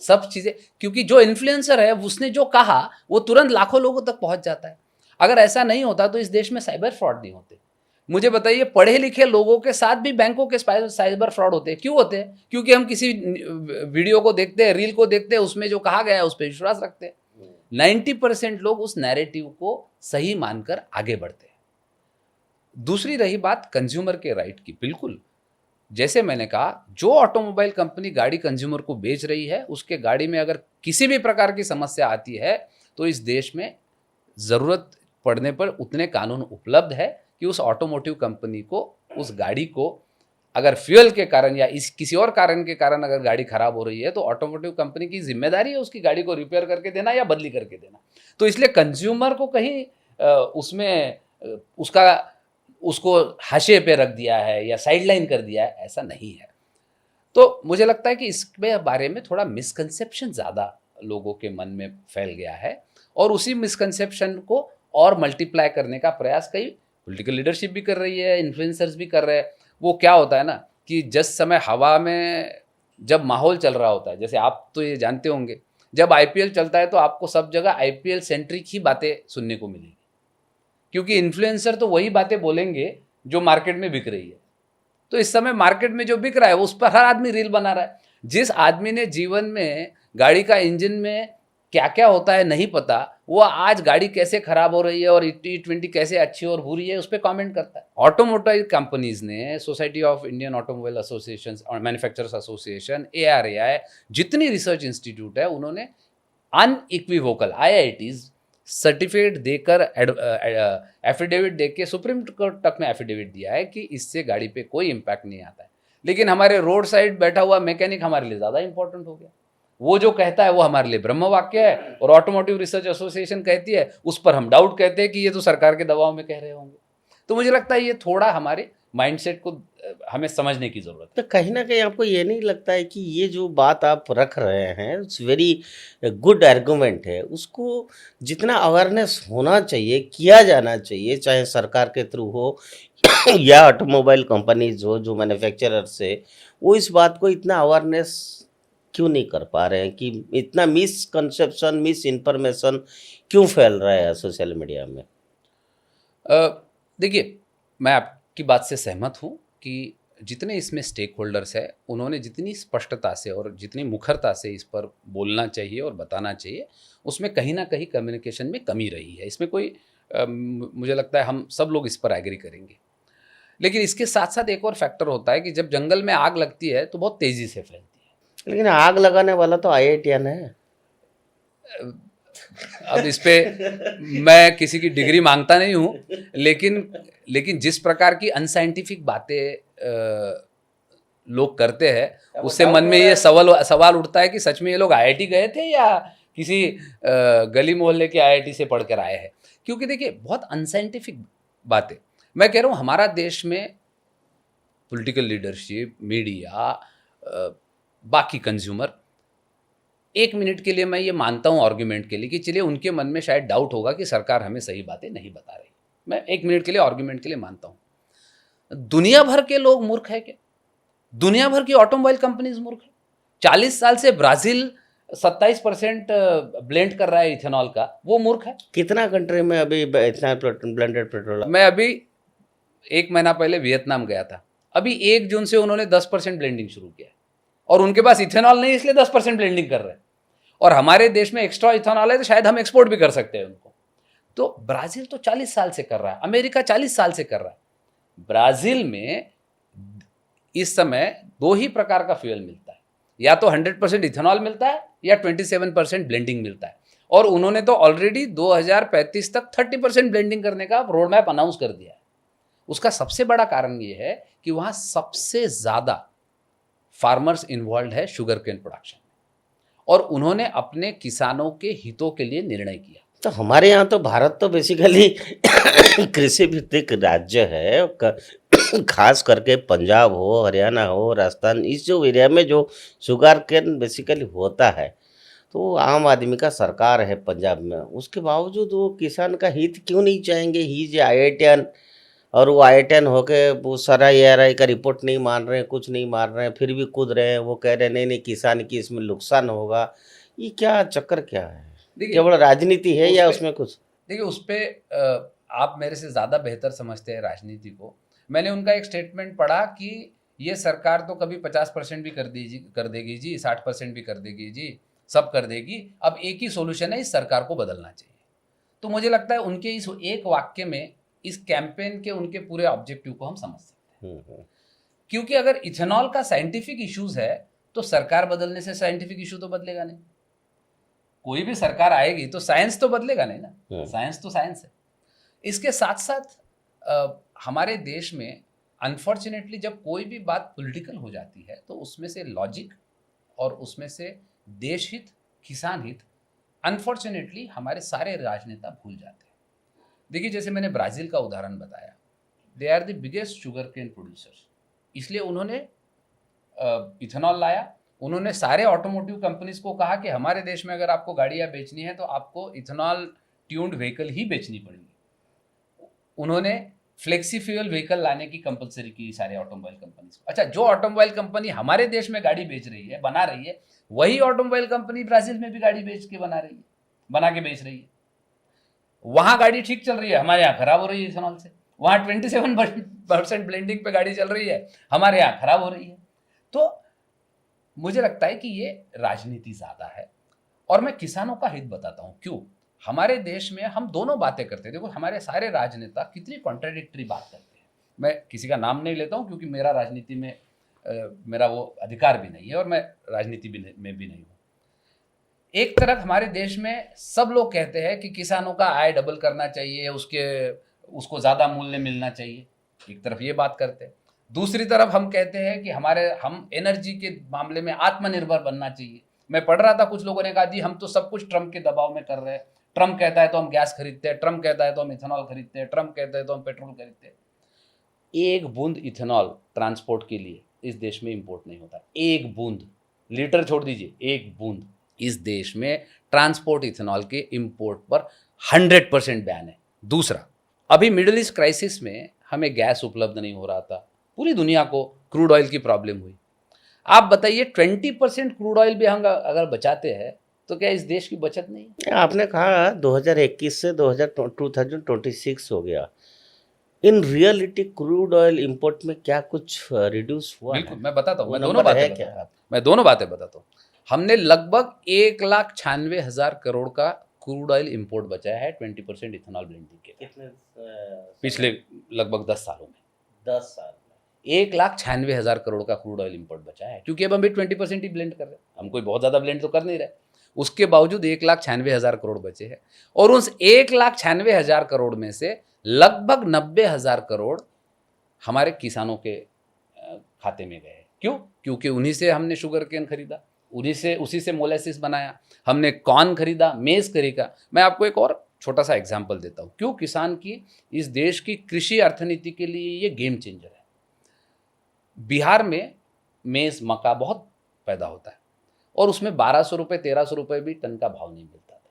सब चीज़ें, क्योंकि जो इन्फ्लुएंसर है उसने जो कहा वो तुरंत लाखों लोगों तक पहुंच जाता है। अगर ऐसा नहीं होता तो इस देश में साइबर फ्रॉड नहीं होते। मुझे बताइए, पढ़े लिखे लोगों के साथ भी बैंकों के साइबर फ्रॉड होते हैं। क्यों होते हैं? क्योंकि हम किसी वीडियो को देखते हैं, रील को देखते हैं, उसमें जो कहा गया है उस पर विश्वास रखते हैं। 90% लोग उस नैरेटिव को सही मानकर आगे बढ़ते हैं। दूसरी रही बात कंज्यूमर के राइट की, बिल्कुल जैसे मैंने कहा, जो ऑटोमोबाइल कंपनी गाड़ी कंज्यूमर को बेच रही है, उसके गाड़ी में अगर किसी भी प्रकार की समस्या आती है तो इस देश में ज़रूरत पड़ने पर उतने कानून उपलब्ध है कि उस ऑटोमोटिव कंपनी को उस गाड़ी को अगर फ्यूल के कारण या इस किसी और कारण के कारण अगर गाड़ी खराब हो रही है तो ऑटोमोटिव कंपनी की जिम्मेदारी है उसकी गाड़ी को रिपेयर करके देना या बदली करके देना। तो इसलिए कंज्यूमर को कहीं उसमें उसको हाशिए पे रख दिया है या साइडलाइन कर दिया है, ऐसा नहीं है। तो मुझे लगता है कि इसके बारे में थोड़ा मिसकंसेप्शन ज़्यादा लोगों के मन में फैल गया है, और उसी मिसकंसेप्शन को और मल्टीप्लाई करने का प्रयास कई पॉलिटिकल लीडरशिप भी कर रही है, इन्फ्लुएंसर्स भी कर रहे हैं। वो क्या होता है ना कि जिस समय हवा में जब माहौल चल रहा होता है, जैसे आप तो ये जानते होंगे, जब IPL चलता है तो आपको सब जगह IPL सेंट्रिक ही बातें सुनने को मिलेगी, क्योंकि इन्फ्लुएंसर तो वही बातें बोलेंगे जो मार्केट में बिक रही है। तो इस समय मार्केट में जो बिक रहा है उस पर हर आदमी रील बना रहा है। जिस आदमी ने जीवन में गाड़ी का इंजन में क्या क्या होता है नहीं पता, वो आज गाड़ी कैसे खराब हो रही है और E20 कैसे अच्छी और बुरी है उस पर कमेंट करता है। ऑटोमोबाइल कंपनीज ने, society of Indian automobile association और मैन्युफैक्चरर्स एसोसिएशन, ARAI, जितनी रिसर्च इंस्टीट्यूट है, उन्होंने अनइक्विवोकल IITs सर्टिफिकेट देकर एफिडेविट दे के सुप्रीम कोर्ट तक में एफिडेविट दिया है कि इससे गाड़ी पे कोई इम्पैक्ट नहीं आता है। लेकिन हमारे रोड साइड बैठा हुआ मैकेनिक हमारे लिए ज़्यादा इंपॉर्टेंट हो गया। वो जो कहता है वो हमारे लिए ब्रह्म वाक्य है, और ऑटोमोटिव रिसर्च एसोसिएशन कहती है, उस पर हम डाउट कहते हैं कि ये तो सरकार के दबाव में कह रहे होंगे। तो मुझे लगता है ये थोड़ा हमारे माइंडसेट को हमें समझने की जरूरत है। तो कहीं ना कहीं आपको ये नहीं लगता है कि ये जो बात आप रख रहे हैं इट्स वेरी गुड आर्गूमेंट है, उसको जितना अवेयरनेस होना चाहिए, किया जाना चाहिए, चाहे सरकार के थ्रू हो या ऑटोमोबाइल कंपनीज हो, जो मैन्युफैक्चरर्स है, वो इस बात को इतना अवेयरनेस क्यों नहीं कर पा रहे हैं कि इतना मिसकंसेप्शन, मिस इन्फॉर्मेशन क्यों फैल रहा है सोशल मीडिया में? देखिए, मैं आपकी बात से सहमत हूँ कि जितने इसमें स्टेक होल्डर्स हैं, उन्होंने जितनी स्पष्टता से और जितनी मुखरता से इस पर बोलना चाहिए और बताना चाहिए, उसमें कहीं ना कहीं कम्युनिकेशन में कमी रही है। इसमें कोई मुझे लगता है हम सब लोग इस पर एग्री करेंगे। लेकिन इसके साथ साथ एक और फैक्टर होता है कि जब जंगल में आग लगती है तो बहुत तेज़ी से फैलती है। लेकिन आग लगाने वाला तो IITian है। अब इस पे मैं किसी की डिग्री मांगता नहीं हूँ, लेकिन जिस प्रकार की अनसाइंटिफिक बातें लोग करते हैं, उससे मन में ये सवाल उठता है कि सच में ये लोग IIT गए थे या किसी गली मोहल्ले के IIT से पढ़ कर आए हैं। क्योंकि देखिए, बहुत अनसाइंटिफिक बातें, मैं कह रहा हूँ, हमारा देश में पॉलिटिकल लीडरशिप, मीडिया, बाकी कंज्यूमर, एक मिनट के लिए मैं ये मानता हूँ आर्ग्यूमेंट के लिए कि चलिए उनके मन में शायद डाउट होगा कि सरकार हमें सही बातें नहीं बता रही, मैं एक मिनट के लिए आर्ग्यूमेंट के लिए मानता हूँ। दुनिया भर के लोग मूर्ख है क्या? दुनिया भर की ऑटोमोबाइल कंपनीज मूर्ख है? 40 साल से ब्राजील 27% ब्लेंड कर रहा है इथेनॉल का, वो मूर्ख है? कितना कंट्री में अभी इतना ब्लेंडेड पेट्रोल? मैं अभी 1 महीना पहले वियतनाम गया था, अभी 1 जून से उन्होंने 10% ब्लेंडिंग शुरू किया है और उनके पास इथेनॉल नहीं इसलिए 10% ब्लेंडिंग कर रहे हैं, और हमारे देश में एक्स्ट्रा इथेनॉल है तो शायद हम एक्सपोर्ट भी कर सकते हैं उनको। तो ब्राजील तो 40 साल से कर रहा है, अमेरिका 40 साल से कर रहा है। ब्राजील में इस समय 2 ही प्रकार का फ्यूल मिलता है, या तो 100% इथेनॉल मिलता है या 27% ब्लेंडिंग मिलता है, और उन्होंने तो ऑलरेडी 2035 तक 30% ब्लेंडिंग करने का रोड मैप अनाउंस कर दिया है। उसका सबसे बड़ा कारण ये है कि वहाँ सबसे ज़्यादा फार्मर्स इन्वॉल्व है शुगर केन प्रोडक्शन में, और उन्होंने अपने किसानों के हितों के लिए निर्णय किया। तो हमारे यहाँ तो भारत तो बेसिकली कृषि भित्तिक राज्य है, खास करके पंजाब हो, हरियाणा हो, राजस्थान, इस जो एरिया में जो शुगर केन बेसिकली होता है, तो आम आदमी का सरकार है पंजाब में, उसके बावजूद वो किसान का हित क्यों नहीं चाहेंगे? ही जे IITian, और वो IITian होके वो सारा ARI का रिपोर्ट नहीं मान रहे हैं, कुछ नहीं मान रहे हैं, फिर भी कूद रहे हैं, वो कह रहे हैं नहीं नहीं किसान की इसमें नुकसान होगा। ये क्या चक्कर क्या है? केवल राजनीति है या उसमें कुछ? देखिए, उस पर आप मेरे से ज़्यादा बेहतर समझते हैं राजनीति को। मैंने उनका एक स्टेटमेंट पढ़ा कि ये सरकार तो कभी 50% भी कर देगी जी, 60% भी कर देगी जी, सब कर देगी, अब एक ही सोल्यूशन है, इस सरकार को बदलना चाहिए। तो मुझे लगता है उनके इस एक वाक्य में इस कैंपेन के उनके पूरे ऑब्जेक्टिव को हम समझ सकते हैं। क्योंकि अगर इथेनॉल का साइंटिफिक इश्यूज है तो सरकार बदलने से साइंटिफिक इशू तो बदलेगा नहीं। कोई भी सरकार आएगी तो साइंस तो बदलेगा नहीं ना, साइंस तो साइंस है। इसके साथ साथ हमारे देश में अनफॉर्चुनेटली जब कोई भी बात पॉलिटिकल हो जाती है तो उसमें से लॉजिक और उसमें से देश हित, किसान हित, अनफॉर्चुनेटली हमारे सारे राजनेता भूल जाते हैं। देखिए, जैसे मैंने ब्राज़ील का उदाहरण बताया, they are the biggest sugar cane producers, इसलिए उन्होंने इथेनॉल लाया। उन्होंने सारे ऑटोमोटिव कंपनीज को कहा कि हमारे देश में अगर आपको गाड़ियाँ बेचनी है तो आपको इथेनॉल ट्यून्ड व्हीकल ही बेचनी पड़ेगी। उन्होंने फ्लेक्सी फ्यूल व्हीकल लाने की कंपलसरी की सारे ऑटोमोबाइल कंपनीज को। अच्छा, जो ऑटोमोबाइल कंपनी हमारे देश में गाड़ी बेच रही है, बना रही है, वही ऑटोमोबाइल कंपनी ब्राज़ील में भी गाड़ी बेच के बना के बेच रही है। वहाँ गाड़ी ठीक चल रही है, हमारे यहाँ खराब हो रही है इथेनॉल से। वहाँ 27% ब्लेंडिंग पे गाड़ी चल रही है, हमारे यहाँ खराब हो रही है। तो मुझे लगता है कि ये राजनीति ज़्यादा है। और मैं किसानों का हित बताता हूँ क्यों। हमारे देश में हम दोनों बातें करते हैं। देखो, हमारे सारे राजनेता कितनी कॉन्ट्राडिक्टरी बात करते हैं। मैं किसी का नाम नहीं लेता हूँ क्योंकि मेरा राजनीति में मेरा वो अधिकार भी नहीं है और मैं राजनीति में भी नहीं हूँ। एक तरफ हमारे देश में सब लोग कहते हैं कि किसानों का आय डबल करना चाहिए, उसको ज़्यादा मूल्य मिलना चाहिए, एक तरफ ये बात करते हैं। दूसरी तरफ हम कहते हैं कि हम एनर्जी के मामले में आत्मनिर्भर बनना चाहिए। मैं पढ़ रहा था, कुछ लोगों ने कहा जी हम तो सब कुछ ट्रम्प के दबाव में कर रहे हैं, ट्रम्प कहता है तो हम गैस खरीदते हैं, ट्रम्प कहता है तो हम इथेनॉल खरीदते हैं, ट्रम्प कहता है तो हम पेट्रोल खरीदते हैं। एक बूंद इथेनॉल ट्रांसपोर्ट के लिए इस देश में इंपोर्ट नहीं होता। एक बूंद, लीटर छोड़ दीजिए, एक बूंद। इस देश में ट्रांसपोर्ट इथेनॉल के इंपोर्ट पर 100% बैन है। दूसरा, अभी मिडिल ईस्ट क्राइसिस में हमें गैस उपलब्ध नहीं हो रहा था, पूरी दुनिया को क्रूड ऑयल की प्रॉब्लम हुई। आप बताइए 20% क्रूड ऑयल भी हम अगर बचाते हैं तो क्या इस देश की बचत नहीं है? आपने कहा 2021 से 2026 हो गया। In reality crude oil import में क्या कुछ रिड्यूस हुआ? बिल्कुल, मैं बताता हूँ, मैं दोनों बातें बताता हूँ। हमने लगभग 1,96,000 करोड़ का क्रूड ऑयल इंपोर्ट बचाया है 20% इथेनॉल ब्लेंडिंग के। कितने पिछले लगभग 10 सालों में 10 साल 1,96,000 करोड़ का क्रूड ऑयल इंपोर्ट बचा है, क्योंकि अब हम भी 20% ही ब्लेंड कर रहे हैं। हम कोई बहुत ज़्यादा ब्लेंड तो कर नहीं रहे, उसके बावजूद 1,96,000 करोड़ बचे हैं। और उस 1,96,000 करोड़ में से लगभग 90,000 करोड़ हमारे किसानों के खाते में गए। क्यों? क्योंकि उन्हीं से हमने शुगर केन खरीदा, उसी से मोलेसिस बनाया, हमने कॉर्न खरीदा, मेज खरीदा। मैं आपको एक और छोटा सा एग्जाम्पल देता हूँ क्यों किसान की इस देश की कृषि अर्थनीति के लिए ये गेम चेंजर है। बिहार में मेज, मक्का बहुत पैदा होता है और उसमें 1200 रुपये 1300 रुपये भी टन का भाव नहीं मिलता था।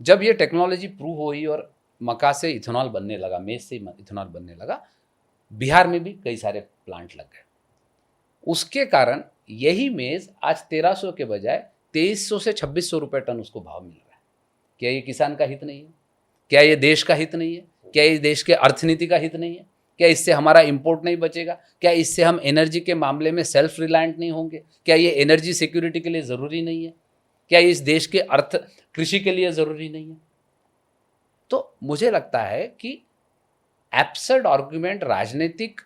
जब ये टेक्नोलॉजी प्रूव हुई और मक्का से इथेनॉल बनने लगा, मेज से इथेनॉल बनने लगा, बिहार में भी कई सारे प्लांट लग गए। उसके कारण यही मेज आज 1300 के बजाय 2300 से 2600 रुपये टन उसको भाव मिल रहा है। क्या ये किसान का हित नहीं है? क्या ये देश का हित नहीं है? क्या ये देश के अर्थनीति का हित नहीं है? क्या इससे हमारा इंपोर्ट नहीं बचेगा? क्या इससे हम एनर्जी के मामले में सेल्फ रिलायंट नहीं होंगे? क्या ये एनर्जी सिक्योरिटी के लिए ज़रूरी नहीं है? क्या इस देश के अर्थ कृषि के लिए ज़रूरी नहीं है? तो मुझे लगता है कि एब्सर्ड आर्गुमेंट राजनीतिक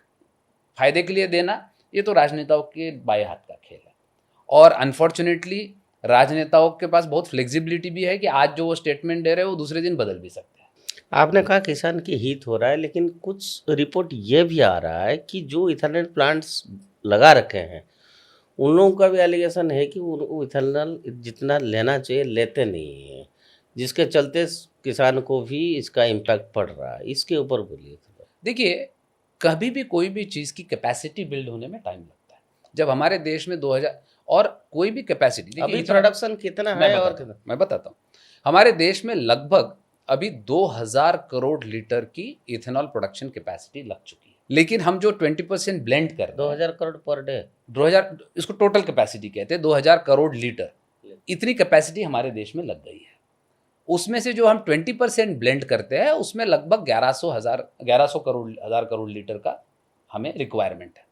फायदे के लिए देना, ये तो राजनेताओं के बाएं हाथ का खेल है। और अनफॉर्चुनेटली राजनेताओं के पास बहुत फ्लेक्सिबिलिटी भी है कि आज जो वो स्टेटमेंट दे रहे हैं वो दूसरे दिन बदल भी सकते हैं। आपने कहा किसान की हित हो रहा है, लेकिन कुछ रिपोर्ट ये भी आ रहा है कि जो इथेनॉल प्लांट्स लगा रखे हैं उन लोगों का भी एलिगेशन है कि वो इथेनॉल जितना लेना चाहिए लेते नहीं हैं, जिसके चलते किसान को भी इसका इम्पैक्ट पड़ रहा है। इसके ऊपर बोलिए थोड़ा। देखिए, कभी भी कोई भी चीज़ की कैपेसिटी बिल्ड होने में टाइम लगता है। जब हमारे देश में 2000 और कोई भी कैपेसिटी, अभी प्रोडक्शन कितना है और कितना? मैं बताता हूँ। हमारे देश में लगभग अभी 2000 करोड़ लीटर की इथेनॉल प्रोडक्शन कैपेसिटी लग चुकी है। लेकिन हम जो 20% ब्लेंड कर रहे हैं, 2000 करोड़ पर डे, 2000, इसको टोटल कैपेसिटी कहते हैं, 2000 करोड़ लीटर, इतनी कैपेसिटी हमारे देश में लग गई है। उसमें से जो हम 20% ब्लेंड करते हैं उसमें लगभग 1100 करोड़ लीटर का हमें रिक्वायरमेंट है।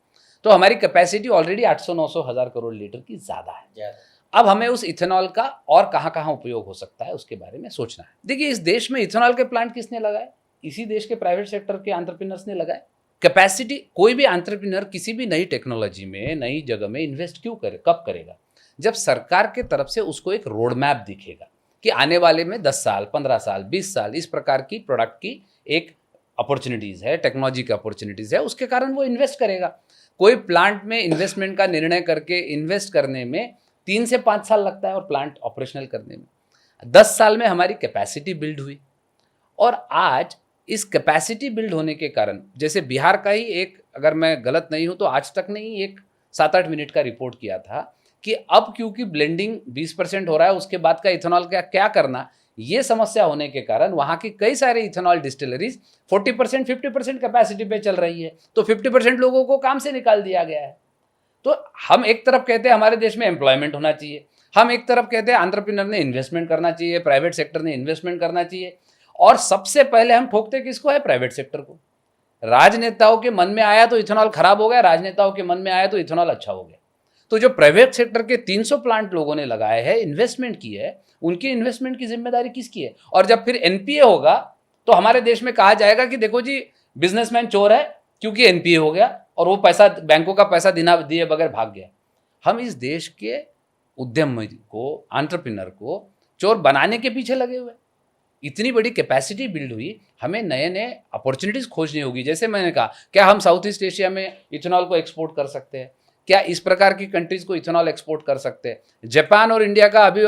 तो हमारी कैपेसिटी ऑलरेडी 800-900 हज़ार करोड़ लीटर की ज़्यादा है। अब हमें उस इथेनॉल का और कहाँ कहाँ उपयोग हो सकता है उसके बारे में सोचना है। देखिए, इस देश में इथेनॉल के प्लांट किसने लगाए? इसी देश के प्राइवेट सेक्टर के एंटरप्रेन्योर्स ने लगाए। कैपेसिटी, कोई भी एंटरप्रेन्योर किसी भी नई टेक्नोलॉजी में, नई जगह में इन्वेस्ट क्यों करे, कब करेगा? जब सरकार के तरफ से उसको एक रोड मैप दिखेगा कि आने वाले में 10 साल, 15 साल, 20 साल इस प्रकार की प्रोडक्ट की एक अपॉर्चुनिटीज़ है, टेक्नोलॉजी की अपॉर्चुनिटीज़ है, उसके कारण वो इन्वेस्ट करेगा। कोई प्लांट में इन्वेस्टमेंट का निर्णय करके इन्वेस्ट करने में 3 से 5 साल लगता है और प्लांट ऑपरेशनल करने में 10 साल में हमारी कैपेसिटी बिल्ड हुई। और आज इस कैपेसिटी बिल्ड होने के कारण, जैसे बिहार का ही एक, अगर मैं गलत नहीं हूँ तो आज तक नहीं, एक 7-8 मिनट का रिपोर्ट किया था कि अब क्योंकि ब्लेंडिंग 20% हो रहा है, उसके बाद का इथेनॉल का क्या करना, ये समस्या होने के कारण वहाँ की कई सारे इथेनॉल डिस्टिलरीज 40% 50% कैपेसिटी पे चल रही है। तो 50% लोगों को काम से निकाल दिया गया है। तो हम एक तरफ कहते हैं हमारे देश में एम्प्लॉयमेंट होना चाहिए, हम एक तरफ कहते हैं एंटरप्रेन्योर ने इन्वेस्टमेंट करना चाहिए, प्राइवेट सेक्टर ने इन्वेस्टमेंट करना चाहिए, और सबसे पहले हम ठोकते किसको है? प्राइवेट सेक्टर को। राजनेताओं के मन में आया तो इथेनॉल खराब हो गया, राजनेताओं के मन में आया तो इथेनॉल अच्छा हो गया। तो जो प्राइवेट सेक्टर के 300 प्लांट लोगों ने लगाए हैं, इन्वेस्टमेंट की है, उनकी इन्वेस्टमेंट की जिम्मेदारी किसकी है? और जब फिर एनपीए होगा तो हमारे देश में कहा जाएगा कि देखो जी, बिजनेसमैन चोर है क्योंकि एनपीए हो गया और वो पैसा, बैंकों का पैसा दिए बगैर भाग गया। हम इस देश के उद्यमी को, एंटरप्रेन्योर को चोर बनाने के पीछे लगे हुए। इतनी बड़ी कैपेसिटी बिल्ड हुई, हमें नए नए अपॉर्चुनिटीज़ खोजनी होगी। जैसे मैंने कहा, क्या हम साउथ ईस्ट एशिया में इथेनॉल को एक्सपोर्ट कर सकते हैं? क्या इस प्रकार की कंट्रीज को इथेनॉल एक्सपोर्ट कर सकते हैं? जापान और इंडिया का अभी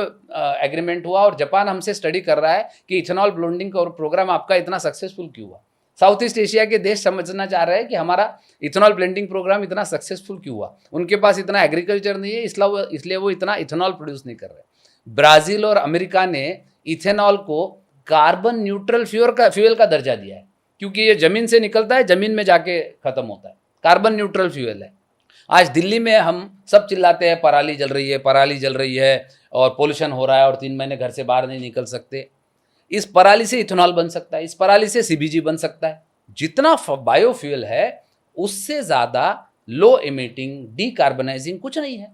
एग्रीमेंट हुआ और जापान हमसे स्टडी कर रहा है कि इथेनॉल ब्लेंडिंग का प्रोग्राम आपका इतना सक्सेसफुल क्यों हुआ। साउथ ईस्ट एशिया के देश समझना चाह रहे हैं कि हमारा इथेनॉल ब्लेंडिंग प्रोग्राम इतना सक्सेसफुल क्यों हुआ। उनके पास इतना एग्रीकल्चर नहीं है, इसलिए वो इतना इथेनॉल प्रोड्यूस नहीं कर रहे। ब्राज़ील और अमेरिका ने इथेनॉल को कार्बन न्यूट्रल फ्यूल का दर्जा दिया है, क्योंकि ये ज़मीन से निकलता है, ज़मीन में जाके ख़त्म होता है, कार्बन न्यूट्रल फ्यूल है। आज दिल्ली में हम सब चिल्लाते हैं पराली जल रही है, पराली जल रही है और पोल्यूशन हो रहा है और 3 महीने घर से बाहर नहीं निकल सकते। इस पराली से इथेनॉल बन सकता है, इस पराली से सीबीजी बन सकता है। जितना बायोफ्यूल है उससे ज़्यादा लो एमिटिंग, डीकार्बनाइजिंग कुछ नहीं है।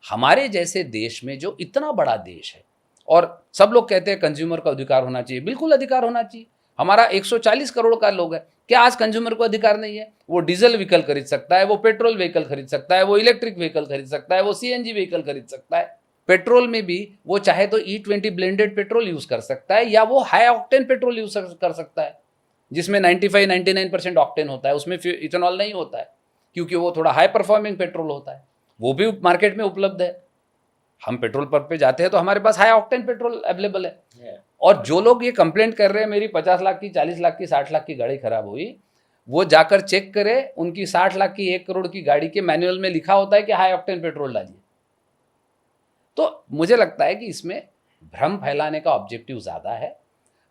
हमारे जैसे देश में, जो इतना बड़ा देश है, और सब लोग कहते हैं कंज्यूमर का अधिकार होना चाहिए, बिल्कुल अधिकार होना चाहिए। हमारा 140 करोड़ का लोग है, क्या आज कंज्यूमर को अधिकार नहीं है? वो डीजल व्हीकल खरीद सकता है, वो पेट्रोल व्हीकल खरीद सकता है, वो इलेक्ट्रिक व्हीकल खरीद सकता है, वो सीएनजी व्हीकल खरीद सकता है। पेट्रोल में भी वो चाहे तो E20 ब्लेंडेड पेट्रोल यूज़ कर सकता है, या वो हाई ऑक्टेन पेट्रोल यूज़ कर सकता है जिसमें 95-99% ऑक्टेन होता है, उसमें इथेनॉल नहीं होता है क्योंकि वो थोड़ा हाई परफॉर्मिंग पेट्रोल होता है। वो भी मार्केट में उपलब्ध है। हम पेट्रोल पंप पे जाते हैं तो हमारे पास हाई ऑक्टेन पेट्रोल अवेलेबल है। और जो लोग ये कंप्लेंट कर रहे हैं मेरी 50 लाख की, 40 लाख की, 60 लाख की गाड़ी खराब हुई, वो जाकर चेक करे, उनकी 60 लाख की, 1 करोड़ की गाड़ी के मैनुअल में लिखा होता है कि हाई ऑक्टेन पेट्रोल डालिए। तो मुझे लगता है कि इसमें भ्रम फैलाने का ऑब्जेक्टिव ज़्यादा है।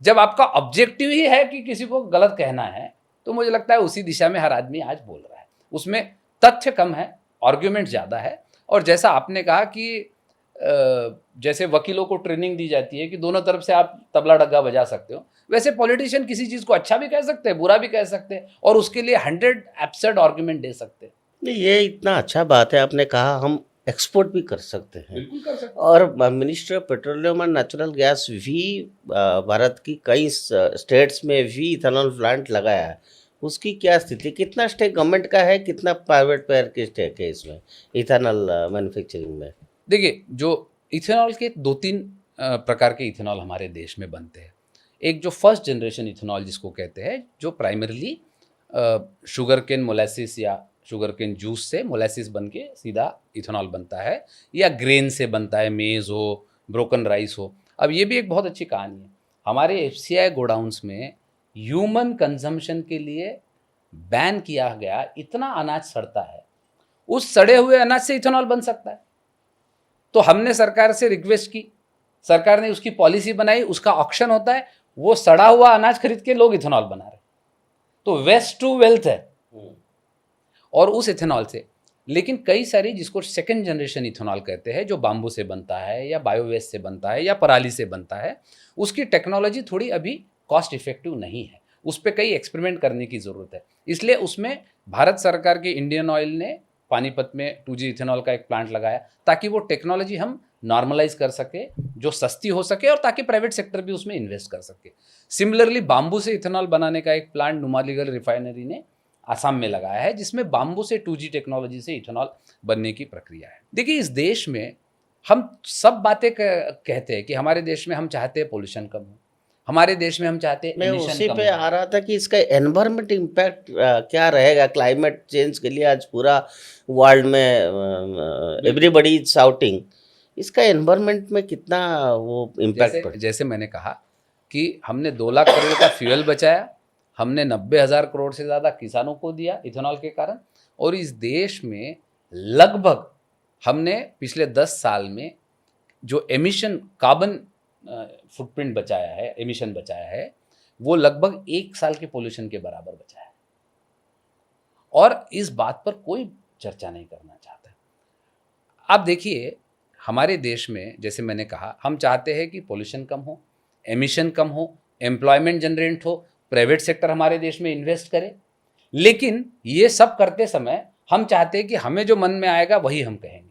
जब आपका ऑब्जेक्टिव ही है कि किसी को गलत कहना है, तो मुझे लगता है उसी दिशा में हर आदमी आज बोल रहा है। उसमें तथ्य कम है, आर्ग्यूमेंट ज़्यादा है। और जैसा आपने कहा कि जैसे वकीलों को ट्रेनिंग दी जाती है कि दोनों तरफ से आप तबला डग्गा बजा सकते हो, वैसे पॉलिटिशियन किसी चीज़ को अच्छा भी कह सकते हैं, बुरा भी कह सकते हैं, और उसके लिए 100 एब्सर्ड आर्ग्यूमेंट दे सकते हैं। नहीं, ये इतना अच्छा बात है, आपने कहा हम एक्सपोर्ट भी कर सकते हैं। बिल्कुल कर सकते हैं। और ministry of petroleum and natural gas भी भारत की कई स्टेट्स में भी इथेनॉल प्लांट लगाया है। उसकी क्या स्थिति, कितना स्टेक गवर्नमेंट का है, कितना प्राइवेट प्लेयर की स्टेक है इसमें इथेनॉल मैन्युफैक्चरिंग में? देखिए, जो इथेनॉल के 2-3 प्रकार के इथेनॉल हमारे देश में बनते हैं। एक जो फर्स्ट जनरेशन इथेनॉल जिसको कहते हैं, जो प्राइमरली शुगर केन मोलासिस या शुगर केन जूस से मोलासिस बन के सीधा इथेनॉल बनता है, या ग्रेन से बनता है, मेज़ हो, ब्रोकन राइस हो। अब ये भी एक बहुत अच्छी कहानी है। हमारे एफसीआई गोडाउन्स में ह्यूमन कंजम्पशन के लिए बैन किया गया इतना अनाज सड़ता है, उस सड़े हुए अनाज से इथेनॉल बन सकता है। तो हमने सरकार से रिक्वेस्ट की, सरकार ने उसकी पॉलिसी बनाई, उसका ऑक्शन होता है, वो सड़ा हुआ अनाज खरीद के लोग इथेनॉल बना रहे। तो वेस्ट टू वेल्थ है। और उस इथेनॉल से, लेकिन कई सारी जिसको सेकंड जनरेशन इथेनॉल कहते हैं, जो बाम्बू से बनता है या बायोवेस्ट से बनता है या पराली से बनता है, उसकी टेक्नोलॉजी थोड़ी अभी कॉस्ट इफेक्टिव नहीं है। उस पर कई एक्सपेरिमेंट करने की ज़रूरत है। इसलिए उसमें भारत सरकार के इंडियन ऑयल ने पानीपत में 2G इथेनॉल का एक प्लांट लगाया, ताकि वो टेक्नोलॉजी हम नॉर्मलाइज कर सके, जो सस्ती हो सके, और ताकि प्राइवेट सेक्टर भी उसमें इन्वेस्ट कर सके। सिमिलरली बाम्बू से इथेनॉल बनाने का एक प्लांट नुमालीगढ़ रिफाइनरी ने आसाम में लगाया है, जिसमें बाम्बू से 2G टेक्नोलॉजी से इथेनॉल बनने की प्रक्रिया है। देखिए, इस देश में हम सब बातें कहते हैं कि हमारे देश में हम चाहते हैं पोल्यूशन कम हो, हमारे देश में हम चाहते हैं मैं emission उसी कम पे हो। आ रहा था कि इसका एनवायरमेंट इम्पैक्ट क्या रहेगा क्लाइमेट चेंज के लिए। आज पूरा वर्ल्ड में एवरीबॉडी इज शाउटिंग, इसका एनवायरमेंट में कितना वो इम्पैक्ट पड़ेगा? जैसे मैंने कहा कि हमने 2 लाख करोड़ का फ्यूल बचाया, हमने 90,000 करोड़ से ज़्यादा किसानों को दिया इथेनॉल के कारण, और इस देश में लगभग हमने पिछले 10 साल में जो एमिशन कार्बन फुटप्रिंट बचाया है, एमिशन बचाया है, वो लगभग 1 साल के पोल्यूशन के बराबर बचाया है। और इस बात पर कोई चर्चा नहीं करना चाहता। आप देखिए, हमारे देश में जैसे मैंने कहा, हम चाहते हैं कि पोल्यूशन कम हो, एमिशन कम हो, एम्प्लॉयमेंट जनरेट हो, प्राइवेट सेक्टर हमारे देश में इन्वेस्ट करे। लेकिन ये सब करते समय हम चाहते हैं कि हमें जो मन में आएगा वही हम कहेंगे।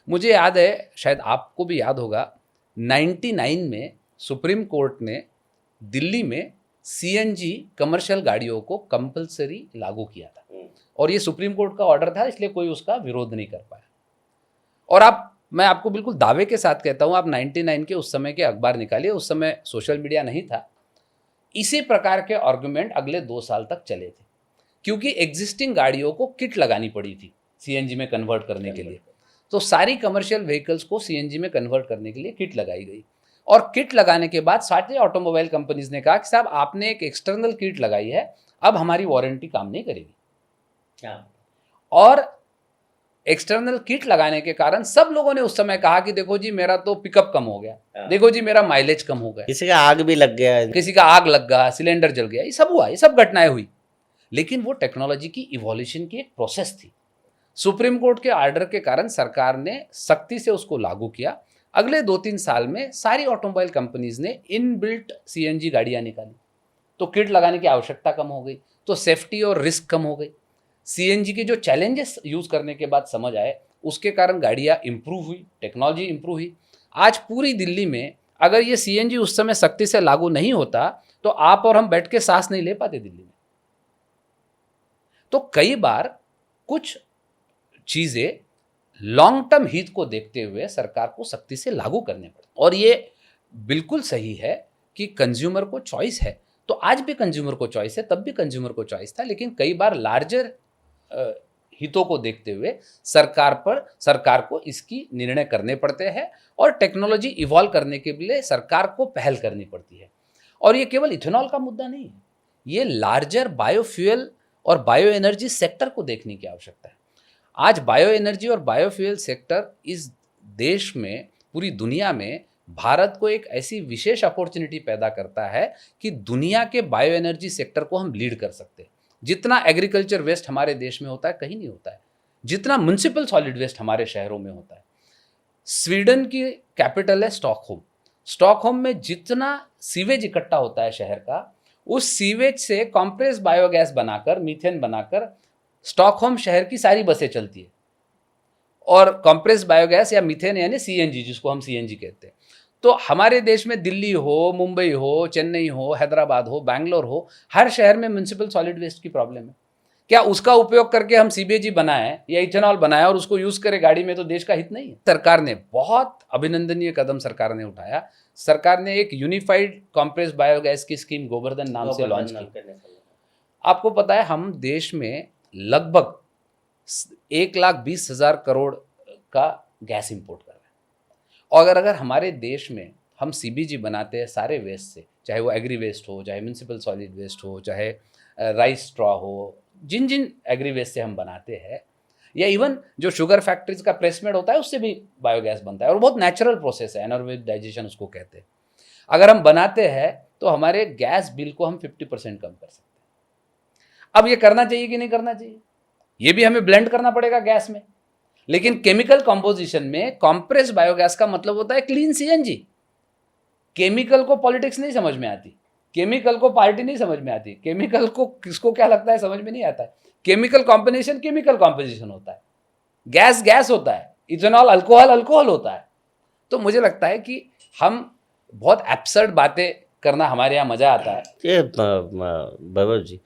मुझे याद है, शायद आपको भी याद होगा, 99 में सुप्रीम कोर्ट ने दिल्ली में CNG कमर्शियल गाड़ियों को कंपलसरी लागू किया था, और ये सुप्रीम कोर्ट का ऑर्डर था, इसलिए कोई उसका विरोध नहीं कर पाया। और मैं आपको बिल्कुल दावे के साथ कहता हूँ, आप 99 के उस समय के अखबार निकालिए, उस समय सोशल मीडिया नहीं था। इसी प्रकार के आर्गुमेंट अगले 2 साल तक चले थे, क्योंकि एग्जिस्टिंग गाड़ियों को किट लगानी पड़ी थी CNG में कन्वर्ट करने के लिए। तो सारी कमर्शियल व्हीकल्स को CNG में कन्वर्ट करने के लिए किट लगाई गई, और किट लगाने के बाद सारे ऑटोमोबाइल कंपनीज ने कहा कि साहब, आपने एक एक्सटर्नल किट लगाई है, अब हमारी वारंटी काम नहीं करेगी। और एक्सटर्नल किट लगाने के कारण सब लोगों ने उस समय कहा कि देखो जी, मेरा तो पिकअप कम हो गया, देखो जी, मेरा माइलेज कम हो गया, किसी का आग भी लग गया, किसी का आग लग गया, सिलेंडर जल गया, ये सब हुआ, ये सब घटनाएं हुई। लेकिन वो टेक्नोलॉजी की इवोल्यूशन की एक प्रोसेस थी। सुप्रीम कोर्ट के ऑर्डर के कारण सरकार ने सख्ती से उसको लागू किया। अगले 2-3 साल में सारी ऑटोमोबाइल कंपनीज ने इनबिल्ट CNG गाड़ियां निकाली, तो किट लगाने की आवश्यकता कम हो गई, तो सेफ्टी और रिस्क कम हो गई। CNG के जो चैलेंजेस यूज करने के बाद समझ आए, उसके कारण गाड़ियां इंप्रूव हुई, टेक्नोलॉजी इंप्रूव हुई। आज पूरी दिल्ली में अगर ये CNG उस समय सख्ती से लागू नहीं होता, तो आप और हम बैठ के सांस नहीं ले पाते दिल्ली में। तो कई बार कुछ चीजें लॉन्ग टर्म हित को देखते हुए सरकार को सख्ती से लागू करने पड़े, और ये बिल्कुल सही है कि कंज्यूमर को चॉइस है। तो आज भी कंज्यूमर को चॉइस है, तब भी कंज्यूमर को चॉइस था, लेकिन कई बार लार्जर हितों को देखते हुए सरकार को इसकी निर्णय करने पड़ते हैं, और टेक्नोलॉजी इवॉल्व करने के लिए सरकार को पहल करनी पड़ती है। और ये केवल इथेनॉल का मुद्दा नहीं है, ये लार्जर बायोफ्यूल और बायो एनर्जी सेक्टर को देखने की आवश्यकता है। आज बायो एनर्जी और बायोफ्यूल सेक्टर इस देश में पूरी दुनिया में भारत को एक ऐसी विशेष अपॉर्चुनिटी पैदा करता है कि दुनिया के बायो एनर्जी सेक्टर को हम लीड कर सकते हैं। जितना एग्रीकल्चर वेस्ट हमारे देश में होता है कहीं नहीं होता है, जितना म्युनिसिपल सॉलिड वेस्ट हमारे शहरों में होता है। स्वीडन की कैपिटल है स्टॉकहोम। स्टॉकहोम में जितना सीवेज इकट्ठा होता है शहर का, उस सीवेज से कॉम्प्रेस बायोगैस बनाकर, मीथेन बनाकर स्टॉकहोम शहर की सारी बसें चलती है। और कॉम्प्रेस बायोगैस या मीथेन यानी सीएनजी, जिसको हम सीएनजी कहते हैं। तो हमारे देश में दिल्ली हो, मुंबई हो, चेन्नई हो, हैदराबाद हो, बैंगलोर हो, हर शहर में म्युनिसिपल सॉलिड वेस्ट की प्रॉब्लम है। क्या उसका उपयोग करके हम सीबीएजी बनाएं या इथेनॉल बनाएं और उसको यूज करें गाड़ी में, तो देश का हित नहीं है। सरकार ने बहुत अभिनंदनीय कदम सरकार ने उठाया। सरकार ने एक यूनिफाइड कॉम्प्रेस बायोगैस की स्कीम गोवर्धन नाम से लॉन्च की। आपको पता है हम देश में लगभग 1,20,000 करोड़ का गैस इंपोर्ट कर रहे हैं। और अगर हमारे देश में हम सीबीजी बनाते हैं सारे वेस्ट से, चाहे वो एग्री वेस्ट हो, चाहे म्युनिसिपल सॉलिड वेस्ट हो, चाहे राइस स्ट्रॉ हो, जिन जिन एग्री वेस्ट से हम बनाते हैं, या इवन जो शुगर फैक्ट्रीज का प्रेसमेड होता है उससे भी बायोगैस बनता है, और बहुत नेचुरल प्रोसेस है, एनारोबिक डाइजेशन उसको कहते हैं। अगर हम बनाते हैं तो हमारे गैस बिल को हम 50% कम कर सकते हैं। अब ये करना चाहिए कि नहीं करना चाहिए, ये भी हमें ब्लेंड करना पड़ेगा गैस में। लेकिन केमिकल कंपोजिशन में कॉम्प्रेस बायोगैस का मतलब होता है क्लीन सीएनजी। केमिकल को पॉलिटिक्स नहीं समझ में आती, केमिकल को पार्टी नहीं समझ में आती, केमिकल को किसको क्या लगता है समझ में नहीं आता है। केमिकल कॉम्पोजिशन होता है, गैस गैस होता है, इथेनॉल अल्कोहल होता है। तो मुझे लगता है कि हम बहुत एब्सर्ड बातें करना हमारे यहाँ मजा आता है। ये वैभव जी,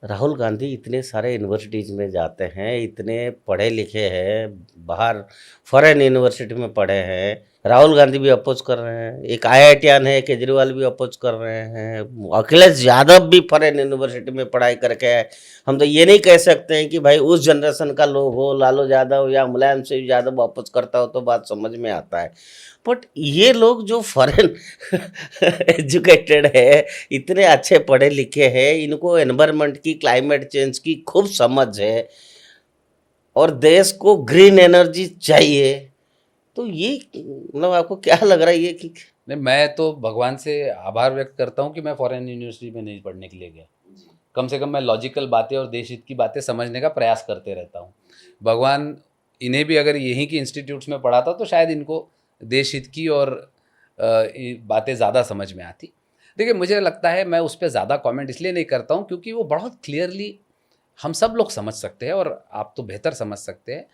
राहुल गांधी इतने सारे यूनिवर्सिटीज़ में जाते हैं, इतने पढ़े लिखे हैं, बाहर फॉरेन यूनिवर्सिटी में पढ़े हैं, राहुल गांधी भी अपोज कर रहे हैं, एक IITian है केजरीवाल भी अपोज कर रहे हैं, अखिलेश यादव भी फॉरेन यूनिवर्सिटी में पढ़ाई करके है। हम तो ये नहीं कह सकते हैं कि भाई उस जनरेशन का लोग हो, लालू यादव या मुलायम सिंह यादव अपोज करता हो तो बात समझ में आता है। बट ये लोग जो फॉरेन एजुकेटेड है, इतने अच्छे पढ़े लिखे हैं, इनको एनवायरनमेंट की, क्लाइमेट चेंज की खूब समझ है और देश को ग्रीन एनर्जी चाहिए, तो ये मतलब आपको क्या लग रहा है ये कि नहीं, मैं तो भगवान से आभार व्यक्त करता हूँ कि मैं फॉरेन यूनिवर्सिटी में नहीं पढ़ने के लिए गया। कम से कम मैं लॉजिकल बातें और देश हित की बातें समझने का प्रयास करते रहता हूँ। भगवान इन्हें भी अगर यहीं की इंस्टीट्यूट्स में पढ़ाता तो शायद इनको देश हित की और बातें ज़्यादा समझ में आती। देखिए, मुझे लगता है मैं उस पर ज़्यादा कमेंट इसलिए नहीं करता हूँ क्योंकि वो बहुत क्लियरली हम सब लोग समझ सकते हैं, और आप तो बेहतर समझ सकते हैं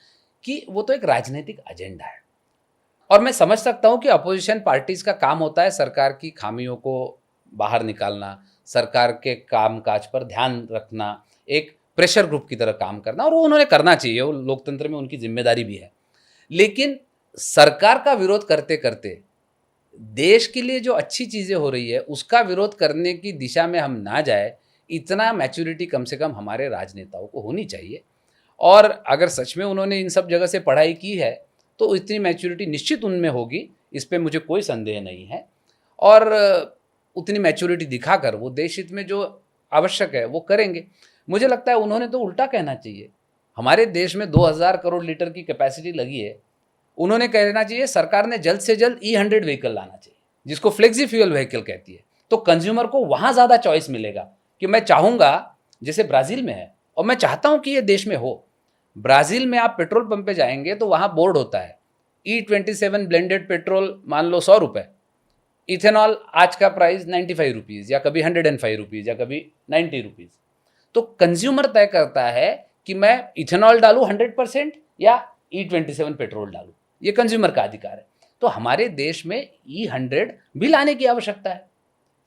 कि वो तो एक राजनीतिक एजेंडा है। और मैं समझ सकता हूँ कि अपोजिशन पार्टीज़ का काम होता है सरकार की खामियों को बाहर निकालना, सरकार के कामकाज पर ध्यान रखना, एक प्रेशर ग्रुप की तरह काम करना, और वो उन्होंने करना चाहिए, वो लोकतंत्र में उनकी जिम्मेदारी भी है। लेकिन सरकार का विरोध करते करते देश के लिए जो अच्छी चीज़ें हो रही है उसका विरोध करने की दिशा में हम ना जाए, इतना मैच्योरिटी कम से कम हमारे राजनेताओं को होनी चाहिए। और अगर सच में उन्होंने इन सब जगह से पढ़ाई की है तो इतनी मैच्योरिटी निश्चित उनमें होगी, इस पे मुझे कोई संदेह नहीं है। और उतनी मैच्योरिटी दिखाकर वो देश हित में जो आवश्यक है वो करेंगे। मुझे लगता है उन्होंने तो उल्टा कहना चाहिए। हमारे देश में 2000 करोड़ लीटर की कैपेसिटी लगी है, उन्होंने कहना चाहिए सरकार ने जल्द से जल्द E100 व्हीकल लाना चाहिए, जिसको फ्लेक्सी फ्यूल व्हीकल कहती है। तो कंज्यूमर को वहाँ ज़्यादा चॉइस मिलेगा कि मैं चाहूँगा, जैसे ब्राज़ील में है, और मैं चाहता हूँ कि ये देश में हो। ब्राज़ील में आप पेट्रोल पंप पे जाएंगे तो वहाँ बोर्ड होता है E27 ब्लेंडेड पेट्रोल मान लो 100 रुपये, इथेनॉल आज का प्राइस 95 रुपीज़ या कभी 105 रुपीज़ या कभी 90 रुपीज़। तो कंज्यूमर तय करता है कि मैं इथेनॉल डालूँ 100% या E27 पेट्रोल डालूँ, ये कंज्यूमर का अधिकार है। तो हमारे देश में E100 भी लाने की आवश्यकता है।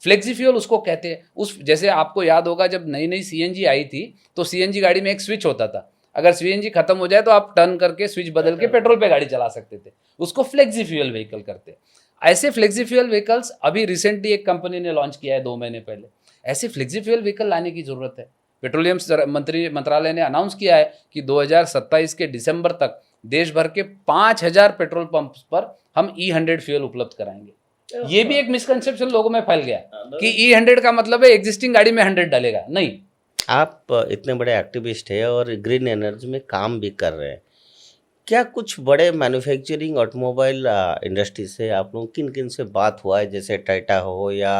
फ्लेक्सी फ्यूल उसको कहते हैं। उस जैसे आपको याद होगा जब नई नई CNG आई थी तो CNG गाड़ी में एक स्विच होता था, अगर CNG खत्म हो जाए तो आप टर्न करके स्विच बदल के पेट्रोल पे गाड़ी चला सकते थे, उसको फ्लेक्सी फ्यूल व्हीकल करते हैं। ऐसे फ्लेक्सी फ्यूल व्हीकल्स अभी रिसेंटली एक कंपनी ने लॉन्च किया है 2 महीने पहले। ऐसे फ्लेक्सी फ्यूल व्हीकल लाने की जरूरत है। पेट्रोलियम मंत्रालय ने अनाउंस किया है कि 2027 के दिसंबर तक देश भर के 5000 पेट्रोल पंप पर हम E100 फ्यूल उपलब्ध कराएंगे। ये भी एक मिसकंसेप्शन लोगों में फैल गया कि E100 का मतलब है एग्जिस्टिंग गाड़ी में 100 डालेगा। नहीं, आप इतने बड़े एक्टिविस्ट हैं और ग्रीन एनर्जी में काम भी कर रहे हैं, क्या कुछ बड़े मैन्युफैक्चरिंग ऑटोमोबाइल इंडस्ट्री से आप लोग किन किन से बात हुआ है, जैसे टाटा हो या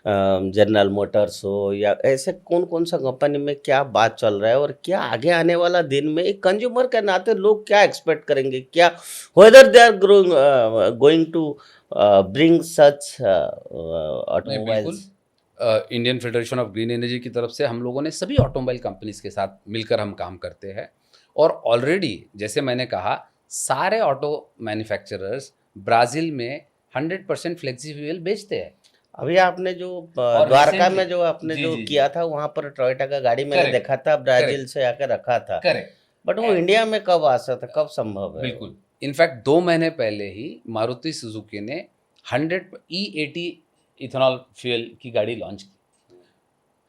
जनरल मोटर्स हो, या ऐसे कौन कौन सा कंपनी में क्या बात चल रहा है, और क्या आगे आने वाला दिन में एक कंज्यूमर के नाते लोग क्या एक्सपेक्ट करेंगे, क्या whether they are going to bring such नहीं, बिल्कुल। Automobiles? Indian federation of green energy की तरफ से हम लोगों ने सभी ऑटोमोबाइल कंपनीज के साथ मिलकर हम काम करते हैं, और ऑलरेडी जैसे मैंने कहा सारे ऑटो मैन्युफैक्चरर्स ब्राज़ील में 100% फ्लेक्सी फ्यूल बेचते हैं। अभी आपने जो और द्वारका recently- में जो आपने जी, जो जी, जी। किया था, वहां पर टोयोटा का गाड़ी मैंने Correct, देखा था, ब्राजील correct, से आकर रखा था। करेक्ट, बट वो इंडिया में कब आ सकता, कब संभव है? बिल्कुल। इनफैक्ट 2 महीने पहले ही मारुति सुजुकी ने 100 E80 इथेनॉल फ्यूल की गाड़ी लॉन्च की।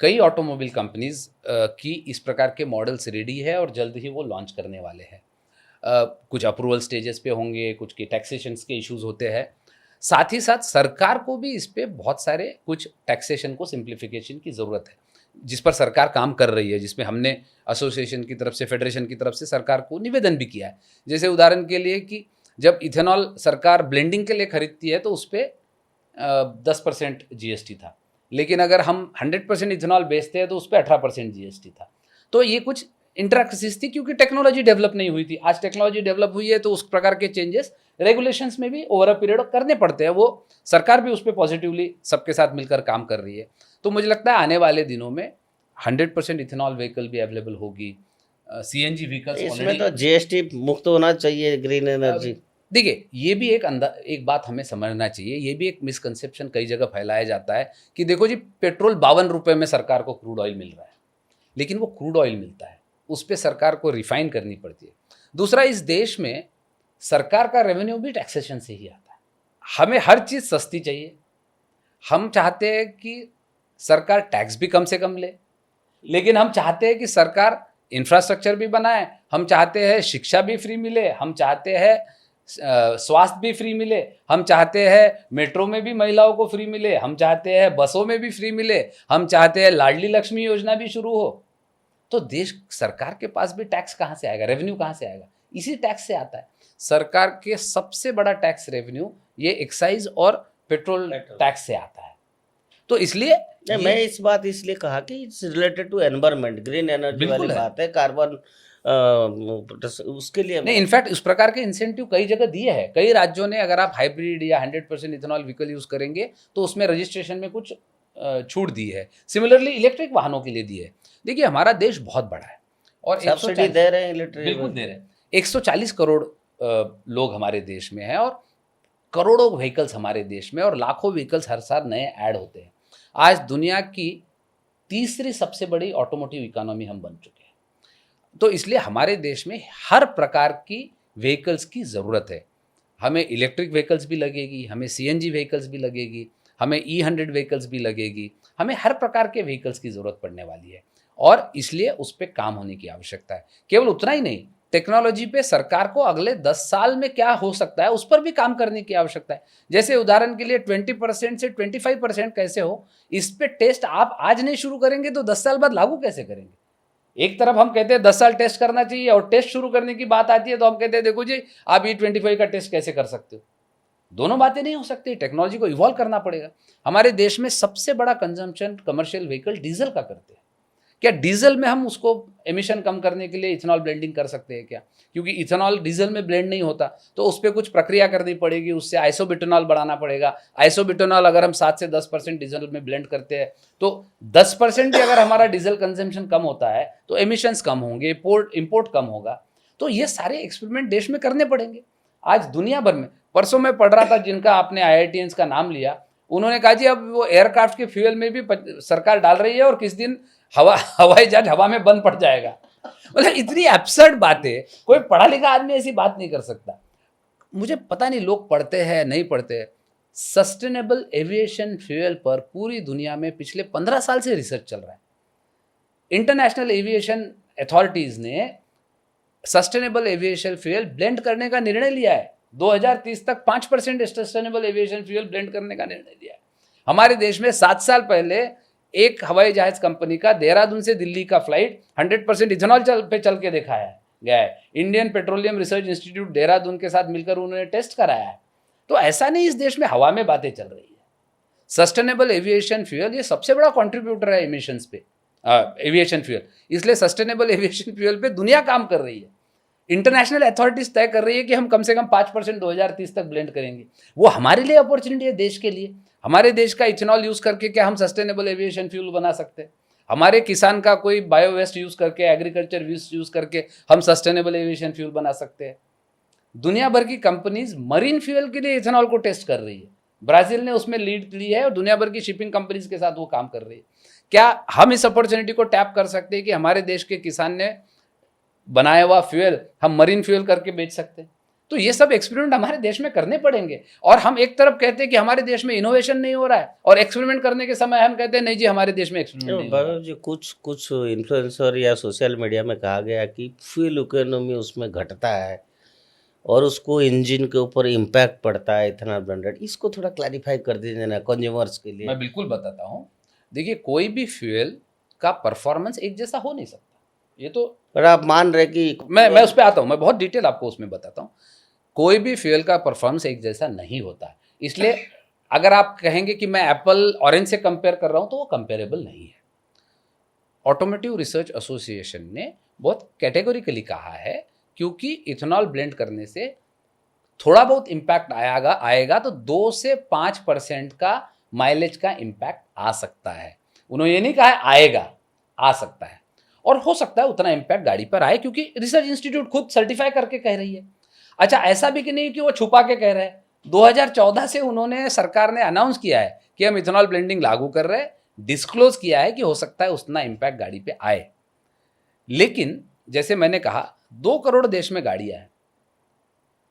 कई ऑटोमोबाइल कंपनीज की इस प्रकार के मॉडल्स रेडी है और जल्द ही वो लॉन्च करने वाले हैं। कुछ अप्रूवल स्टेजेस पे होंगे, कुछ के टैक्सेशन के इश्यूज होते हैं। साथ ही साथ सरकार को भी इस पे बहुत सारे कुछ टैक्सेशन को सिंप्लीफिकेशन की ज़रूरत है, जिस पर सरकार काम कर रही है, जिसमें हमने एसोसिएशन की तरफ से, फेडरेशन की तरफ से सरकार को निवेदन भी किया है। जैसे उदाहरण के लिए कि जब इथेनॉल सरकार ब्लेंडिंग के लिए खरीदती है तो उस पर 10% GST था, लेकिन अगर हम 100% इथेनॉल बेचते हैं तो उस पर 18% GST था। तो ये कुछ इंटरक्सिस थी, क्योंकि टेक्नोलॉजी डेवलप नहीं हुई थी। आज टेक्नोलॉजी डेवलप हुई है तो उस प्रकार के चेंजेस रेगुलेशंस में भी ओवर अ पीरियड करने पड़ते हैं। वो सरकार भी उस पर पॉजिटिवली सबके साथ मिलकर काम कर रही है। तो मुझे लगता है आने वाले दिनों में 100% इथेनॉल व्हीकल भी अवेलेबल होगी। CNG व्हीकल्स इसमें तो जीएसटी मुक्त होना चाहिए, ग्रीन एनर्जी। देखिए, ये भी एक बात हमें समझना चाहिए। ये भी एक मिसकंसेप्शन कई जगह फैलाया जाता है कि देखो जी, पेट्रोल 52 रुपये में सरकार को क्रूड ऑयल मिल रहा है, लेकिन वो क्रूड ऑयल मिलता है, उस पर सरकार को रिफाइन करनी पड़ती है। दूसरा, इस देश में सरकार का रेवेन्यू भी टैक्सेशन से ही आता है। हमें हर चीज़ सस्ती चाहिए। हम चाहते हैं कि सरकार टैक्स भी कम से कम ले, लेकिन हम चाहते हैं कि सरकार इंफ्रास्ट्रक्चर भी बनाए, हम चाहते हैं शिक्षा भी फ्री मिले, हम चाहते हैं स्वास्थ्य भी फ्री मिले, हम चाहते हैं मेट्रो में भी महिलाओं को फ्री मिले, हम चाहते हैं बसों में भी फ्री मिले, हम चाहते हैं लाडली लक्ष्मी योजना भी शुरू हो। तो देश सरकार के पास भी टैक्स कहाँ से आएगा, रेवेन्यू कहाँ से आएगा? इसी टैक्स से आता है। सरकार के सबसे बड़ा टैक्स रेवेन्यू ये एक्साइज और पेट्रोल टैक्स से आता है। तो इसलिए मैं इस बात इसलिए कहा कि it's related to environment, green energy वाली बात है, कार्बन उसके लिए नहीं, इनफैक्ट उस प्रकार के इंसेंटिव कई जगह दिए हैं। कई राज्यों ने, अगर आप हाइब्रिड या 100% इथेनॉल व्हीकल यूज करेंगे तो उसमें रजिस्ट्रेशन में कुछ छूट दी है। सिमिलरली इलेक्ट्रिक वाहनों के लिए दी है। देखिए, हमारा देश बहुत बड़ा है और सब्सिडी दे रहे हैं इलेक्ट्रिक, बिल्कुल दे रहे हैं। 140 करोड़ लोग हमारे देश में हैं और करोड़ों व्हीकल्स हमारे देश में, और लाखों व्हीकल्स हर साल नए ऐड होते हैं। आज दुनिया की तीसरी सबसे बड़ी ऑटोमोटिव इकोनॉमी हम बन चुके हैं। तो इसलिए हमारे देश में हर प्रकार की व्हीकल्स की ज़रूरत है। हमें इलेक्ट्रिक व्हीकल्स भी लगेगी, हमें CNG व्हीकल्स भी लगेगी, हमें E100 व्हीकल्स भी लगेगी, हमें हर प्रकार के व्हीकल्स की ज़रूरत पड़ने वाली है, और इसलिए उस पर काम होने की आवश्यकता है। केवल उतना ही नहीं, टेक्नोलॉजी पे सरकार को अगले 10 साल में क्या हो सकता है उस पर भी काम करने की आवश्यकता है। जैसे उदाहरण के लिए 20% से 25% कैसे हो, इस पे टेस्ट आप आज नहीं शुरू करेंगे तो 10 साल बाद लागू कैसे करेंगे? एक तरफ हम कहते हैं 10 साल टेस्ट करना चाहिए, और टेस्ट शुरू करने की बात आती है तो हम कहते हैं देखो जी, आप E25 का टेस्ट कैसे कर सकते हो? दोनों बातें नहीं हो सकती। टेक्नोलॉजी को इवॉल्व करना पड़ेगा। हमारे देश में सबसे बड़ा कंजम्पशन कमर्शियल व्हीकल डीजल का करते हैं। क्या डीजल में हम उसको एमिशन कम करने के लिए इथेनॉल ब्लेंडिंग कर सकते हैं क्या? क्योंकि इथेनॉल डीजल में ब्लेंड नहीं होता, तो उस पर कुछ प्रक्रिया करनी पड़ेगी, उससे आइसोब्यूटेनॉल बढ़ाना पड़ेगा। आइसोब्यूटेनॉल अगर हम 7 से 10% डीजल में ब्लेंड करते हैं तो 10% भी अगर हमारा डीजल कंजम्पशन कम होता है तो एमिशंस कम होंगे, इम्पोर्ट कम होगा। तो ये सारे एक्सपेरिमेंट देश में करने पड़ेंगे। आज दुनिया भर में, परसों मैं पढ़ रहा था, जिनका आपने IITians का नाम लिया, उन्होंने कहा जी अब वो एयरक्राफ्ट के फ्यूल में भी सरकार डाल रही है और किस दिन हवाई जहाज हवा में बंद पड़ जाएगा। मतलब इतनी एब्सर्ड बातें, कोई पढ़ा लिखा आदमी ऐसी बात नहीं कर सकता। मुझे पता नहीं लोग पढ़ते हैं नहीं पढ़ते। सस्टेनेबल एविएशन फ्यूल पर पूरी दुनिया में पिछले 15 साल से रिसर्च चल रहा है। इंटरनेशनल एविएशन अथॉरिटीज ने सस्टेनेबल एविएशन फ्यूल ब्लेंड करने का निर्णय लिया है। 2030 तक 5% सस्टेनेबल एविएशन फ्यूल ब्लेंड करने का निर्णय लिया है। हमारे देश में 7 साल पहले एक हवाई जहाज कंपनी का देहरादून से दिल्ली का फ्लाइट 100% इथेनॉल पे चल के दिखाया है। गया है। Indian petroleum research institute Dehradun के साथ मिलकर उन्होंने टेस्ट कराया है। तो ऐसा नहीं इस देश में हवा में बातें चल रही है। सस्टेनेबल एविएशन फ्यूल ये सबसे बड़ा कंट्रीब्यूटर है एमिशंस पे, एविएशन फ्यूल। इसलिए सस्टेनेबल एविएशन फ्यूल पे दुनिया काम कर रही है। इंटरनेशनल अथॉरिटीज तय कर रही है कि हम कम से कम 5% 2030 तक ब्लेंड करेंगे। वो हमारे लिए अपॉर्चुनिटी है, देश के लिए। हमारे देश का इथेनॉल यूज करके क्या हम सस्टेनेबल एविएशन फ्यूल बना सकते हैं? हमारे किसान का कोई बायो वेस्ट यूज करके, एग्रीकल्चर वेस्ट यूज करके हम सस्टेनेबल एविएशन फ्यूल बना सकते हैं। दुनिया भर की कंपनीज मरीन फ्यूल के लिए इथेनॉल को टेस्ट कर रही है। ब्राजील ने उसमें लीड ली है और दुनिया भर की शिपिंग कंपनीज के साथ वो काम कर रही है। क्या हम इस अपॉर्चुनिटी को टैप कर सकते हैं कि हमारे देश के किसान ने बनाया हुआ फ्यूल हम मरीन फ्यूल करके बेच सकते हैं? तो ये सब एक्सपेरिमेंट हमारे देश में करने पड़ेंगे। और हम एक तरफ कहते हैं कि हमारे देश में इनोवेशन नहीं हो रहा है, और एक्सपेरिमेंट करने के समय हम कहते हैं नहीं जी हमारे देश में एक्सपेरिमेंट नहीं हो रहा है। जी कुछ इन्फ्लुएंसर या सोशल मीडिया में कहा गया कि फ्यूल इकोनॉमी उसमें घटता है और उसको इंजन के ऊपर इम्पैक्ट पड़ता है इथेनॉल ब्लेंडेड। इसको थोड़ा क्लैरिफाई कर दीजिए ना कंज्यूमर्स के लिए। मैं बिल्कुल बताता हूँ। देखिए, कोई भी फ्यूल का परफॉर्मेंस एक जैसा हो नहीं सकता। ये तो पर आप मान रहे कि मैं उस पर आता हूँ, मैं बहुत डिटेल आपको उसमें बताता हूँ। कोई भी फ्यूल का परफॉर्मेंस एक जैसा नहीं होता है। इसलिए अगर आप कहेंगे कि मैं एप्पल ऑरेंज से कंपेयर कर रहा हूँ तो वो कंपेरेबल नहीं है। ऑटोमोटिव रिसर्च एसोसिएशन ने बहुत कैटेगोरिकली कहा है, क्योंकि इथेनॉल ब्लेंड करने से थोड़ा बहुत इम्पैक्ट आएगा तो 2 से 5% का माइलेज का इम्पैक्ट आ सकता है। उन्होंने ये नहीं कहा है आएगा, आ सकता है। और हो सकता है उतना इम्पैक्ट गाड़ी पर आए, क्योंकि रिसर्च इंस्टीट्यूट खुद सर्टिफाई करके कह रही है। अच्छा, ऐसा भी कि नहीं कि वो छुपा के कह रहे हैं। 2014 से उन्होंने, सरकार ने अनाउंस किया है कि हम इथेनॉल ब्लेंडिंग लागू कर रहे हैं, डिस्क्लोज किया है कि हो सकता है उतना इम्पैक्ट गाड़ी पे आए। लेकिन जैसे मैंने कहा 2 करोड़ देश में गाड़ियां हैं,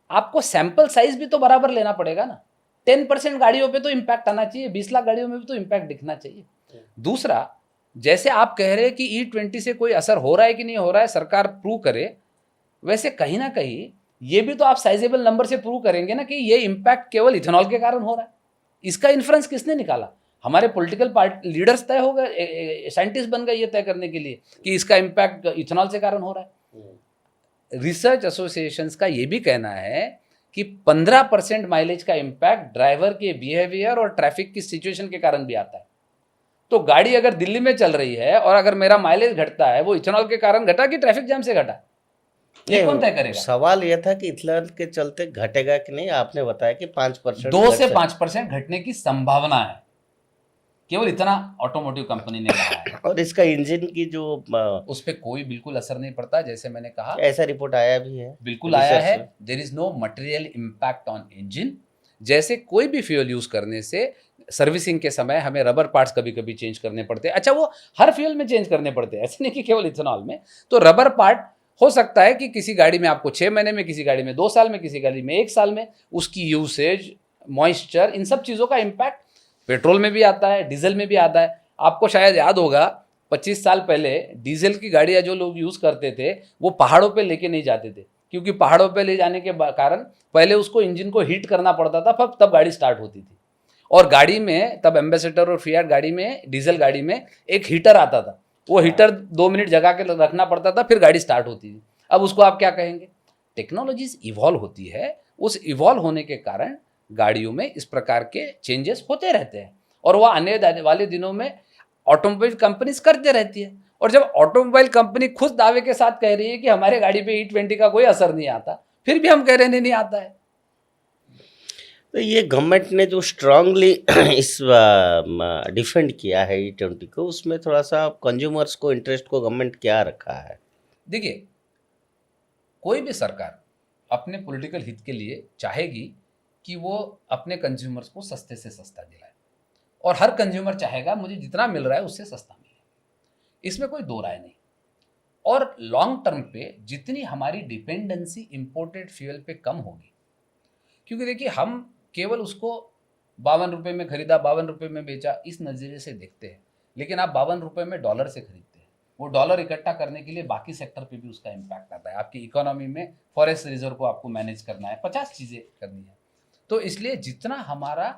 आपको सैंपल साइज भी तो बराबर लेना पड़ेगा ना। 10% गाड़ियों पे तो इम्पैक्ट आना चाहिए, 20 लाख गाड़ियों में भी तो इम्पैक्ट दिखना चाहिए। दूसरा, जैसे आप कह रहे हैं कि E20 से कोई असर हो रहा है कि नहीं हो रहा है, सरकार प्रूव करे, वैसे कहीं ना कहीं ये भी तो आप साइजेबल नंबर से प्रूव करेंगे ना कि ये इम्पैक्ट केवल इथेनॉल के कारण हो रहा है। इसका इन्फ्रेंस किसने निकाला? हमारे पॉलिटिकल पार्टी लीडर्स तय हो गए, साइंटिस्ट बन गए ये तय करने के लिए कि इसका इम्पैक्ट इथेनॉल से कारण हो रहा है। रिसर्च एसोसिएशंस का ये भी कहना है कि 15% माइलेज का इम्पैक्ट ड्राइवर के बिहेवियर और ट्रैफिक की सिचुएशन के कारण भी आता है। तो गाड़ी अगर दिल्ली में चल रही है और अगर मेरा माइलेज घटता है, वो इथेनॉल के कारण घटा कि ट्रैफिक जाम से घटा, ये कौन तय करेगा? सवाल यह था कि इथेनॉल के चलते घटेगा कि नहीं। आपने बताया कि 5% 2 से 5% घटने की संभावना है, केवल इतना ऑटोमोटिव कंपनी ने कहा है। और इसका इंजन की जो उस पर कोई बिल्कुल असर नहीं पड़ता। जैसे मैंने कहा, ऐसा रिपोर्ट आया भी है, बिल्कुल आया है। There is no material impact on engine. जैसे कोई भी फ्यूल यूज करने से सर्विसिंग के समय हमें रबर पार्ट्स कभी कभी चेंज करने पड़ते हैं। अच्छा, वो हर फ्यूल में चेंज करने पड़ते हैं, ऐसे नहीं कि केवल इथेनॉल में। तो रबर पार्ट हो सकता है कि किसी गाड़ी में आपको 6 महीने में, किसी गाड़ी में 2 साल में, किसी गाड़ी में 1 साल में, उसकी यूसेज, मॉइस्चर, इन सब चीज़ों का इम्पैक्ट पेट्रोल में भी आता है, डीजल में भी आता है। आपको शायद याद होगा 25 साल पहले डीजल की गाड़ियाँ जो लोग यूज़ करते थे वो पहाड़ों पे लेके नहीं जाते थे, क्योंकि पहाड़ों पे ले जाने के कारण पहले उसको इंजन को हीट करना पड़ता था, तब गाड़ी स्टार्ट होती थी। और गाड़ी में तब एम्बेसडर और फियाट गाड़ी में, डीजल गाड़ी में एक हीटर आता था, वो हीटर 2 मिनट जगा के रखना पड़ता था, फिर गाड़ी स्टार्ट होती थी। अब उसको आप क्या कहेंगे? टेक्नोलॉजीज इवॉल्व होती है, उस इवॉल्व होने के कारण गाड़ियों में इस प्रकार के चेंजेस होते रहते हैं, और वह आने वाले दिनों में ऑटोमोबाइल कंपनीज करते रहती है। और जब ऑटोमोबाइल कंपनी खुद दावे के साथ कह रही है कि हमारे गाड़ी पे E20 का कोई असर नहीं आता, फिर भी हम कह रहे नहीं आता है। तो ये गवर्नमेंट ने जो स्ट्रांगली इस डिफेंड किया है E20 को, उसमें थोड़ा सा कंज्यूमर्स को इंटरेस्ट को गवर्नमेंट क्या रखा है? देखिए, कोई भी सरकार अपने पॉलिटिकल हित के लिए चाहेगी कि वो अपने कंज्यूमर्स को सस्ते से सस्ता दिलाए, और हर कंज्यूमर चाहेगा मुझे जितना मिल रहा है उससे सस्ता मिले, इसमें कोई दो राय नहीं। और लॉन्ग टर्म पे जितनी हमारी डिपेंडेंसी इंपोर्टेड फ्यूल पे कम होगी, क्योंकि देखिए हम केवल उसको 52 रुपये में खरीदा, 52 रुपये में बेचा, इस नज़रिए से देखते हैं, लेकिन आप 52 रुपये में डॉलर से खरीदते हैं। वो डॉलर इकट्ठा करने के लिए बाकी सेक्टर पे भी उसका इम्पैक्ट आता है। आपकी इकोनॉमी में फॉरेस्ट रिजर्व को आपको मैनेज करना है, 50 चीज़ें करनी है। तो इसलिए जितना हमारा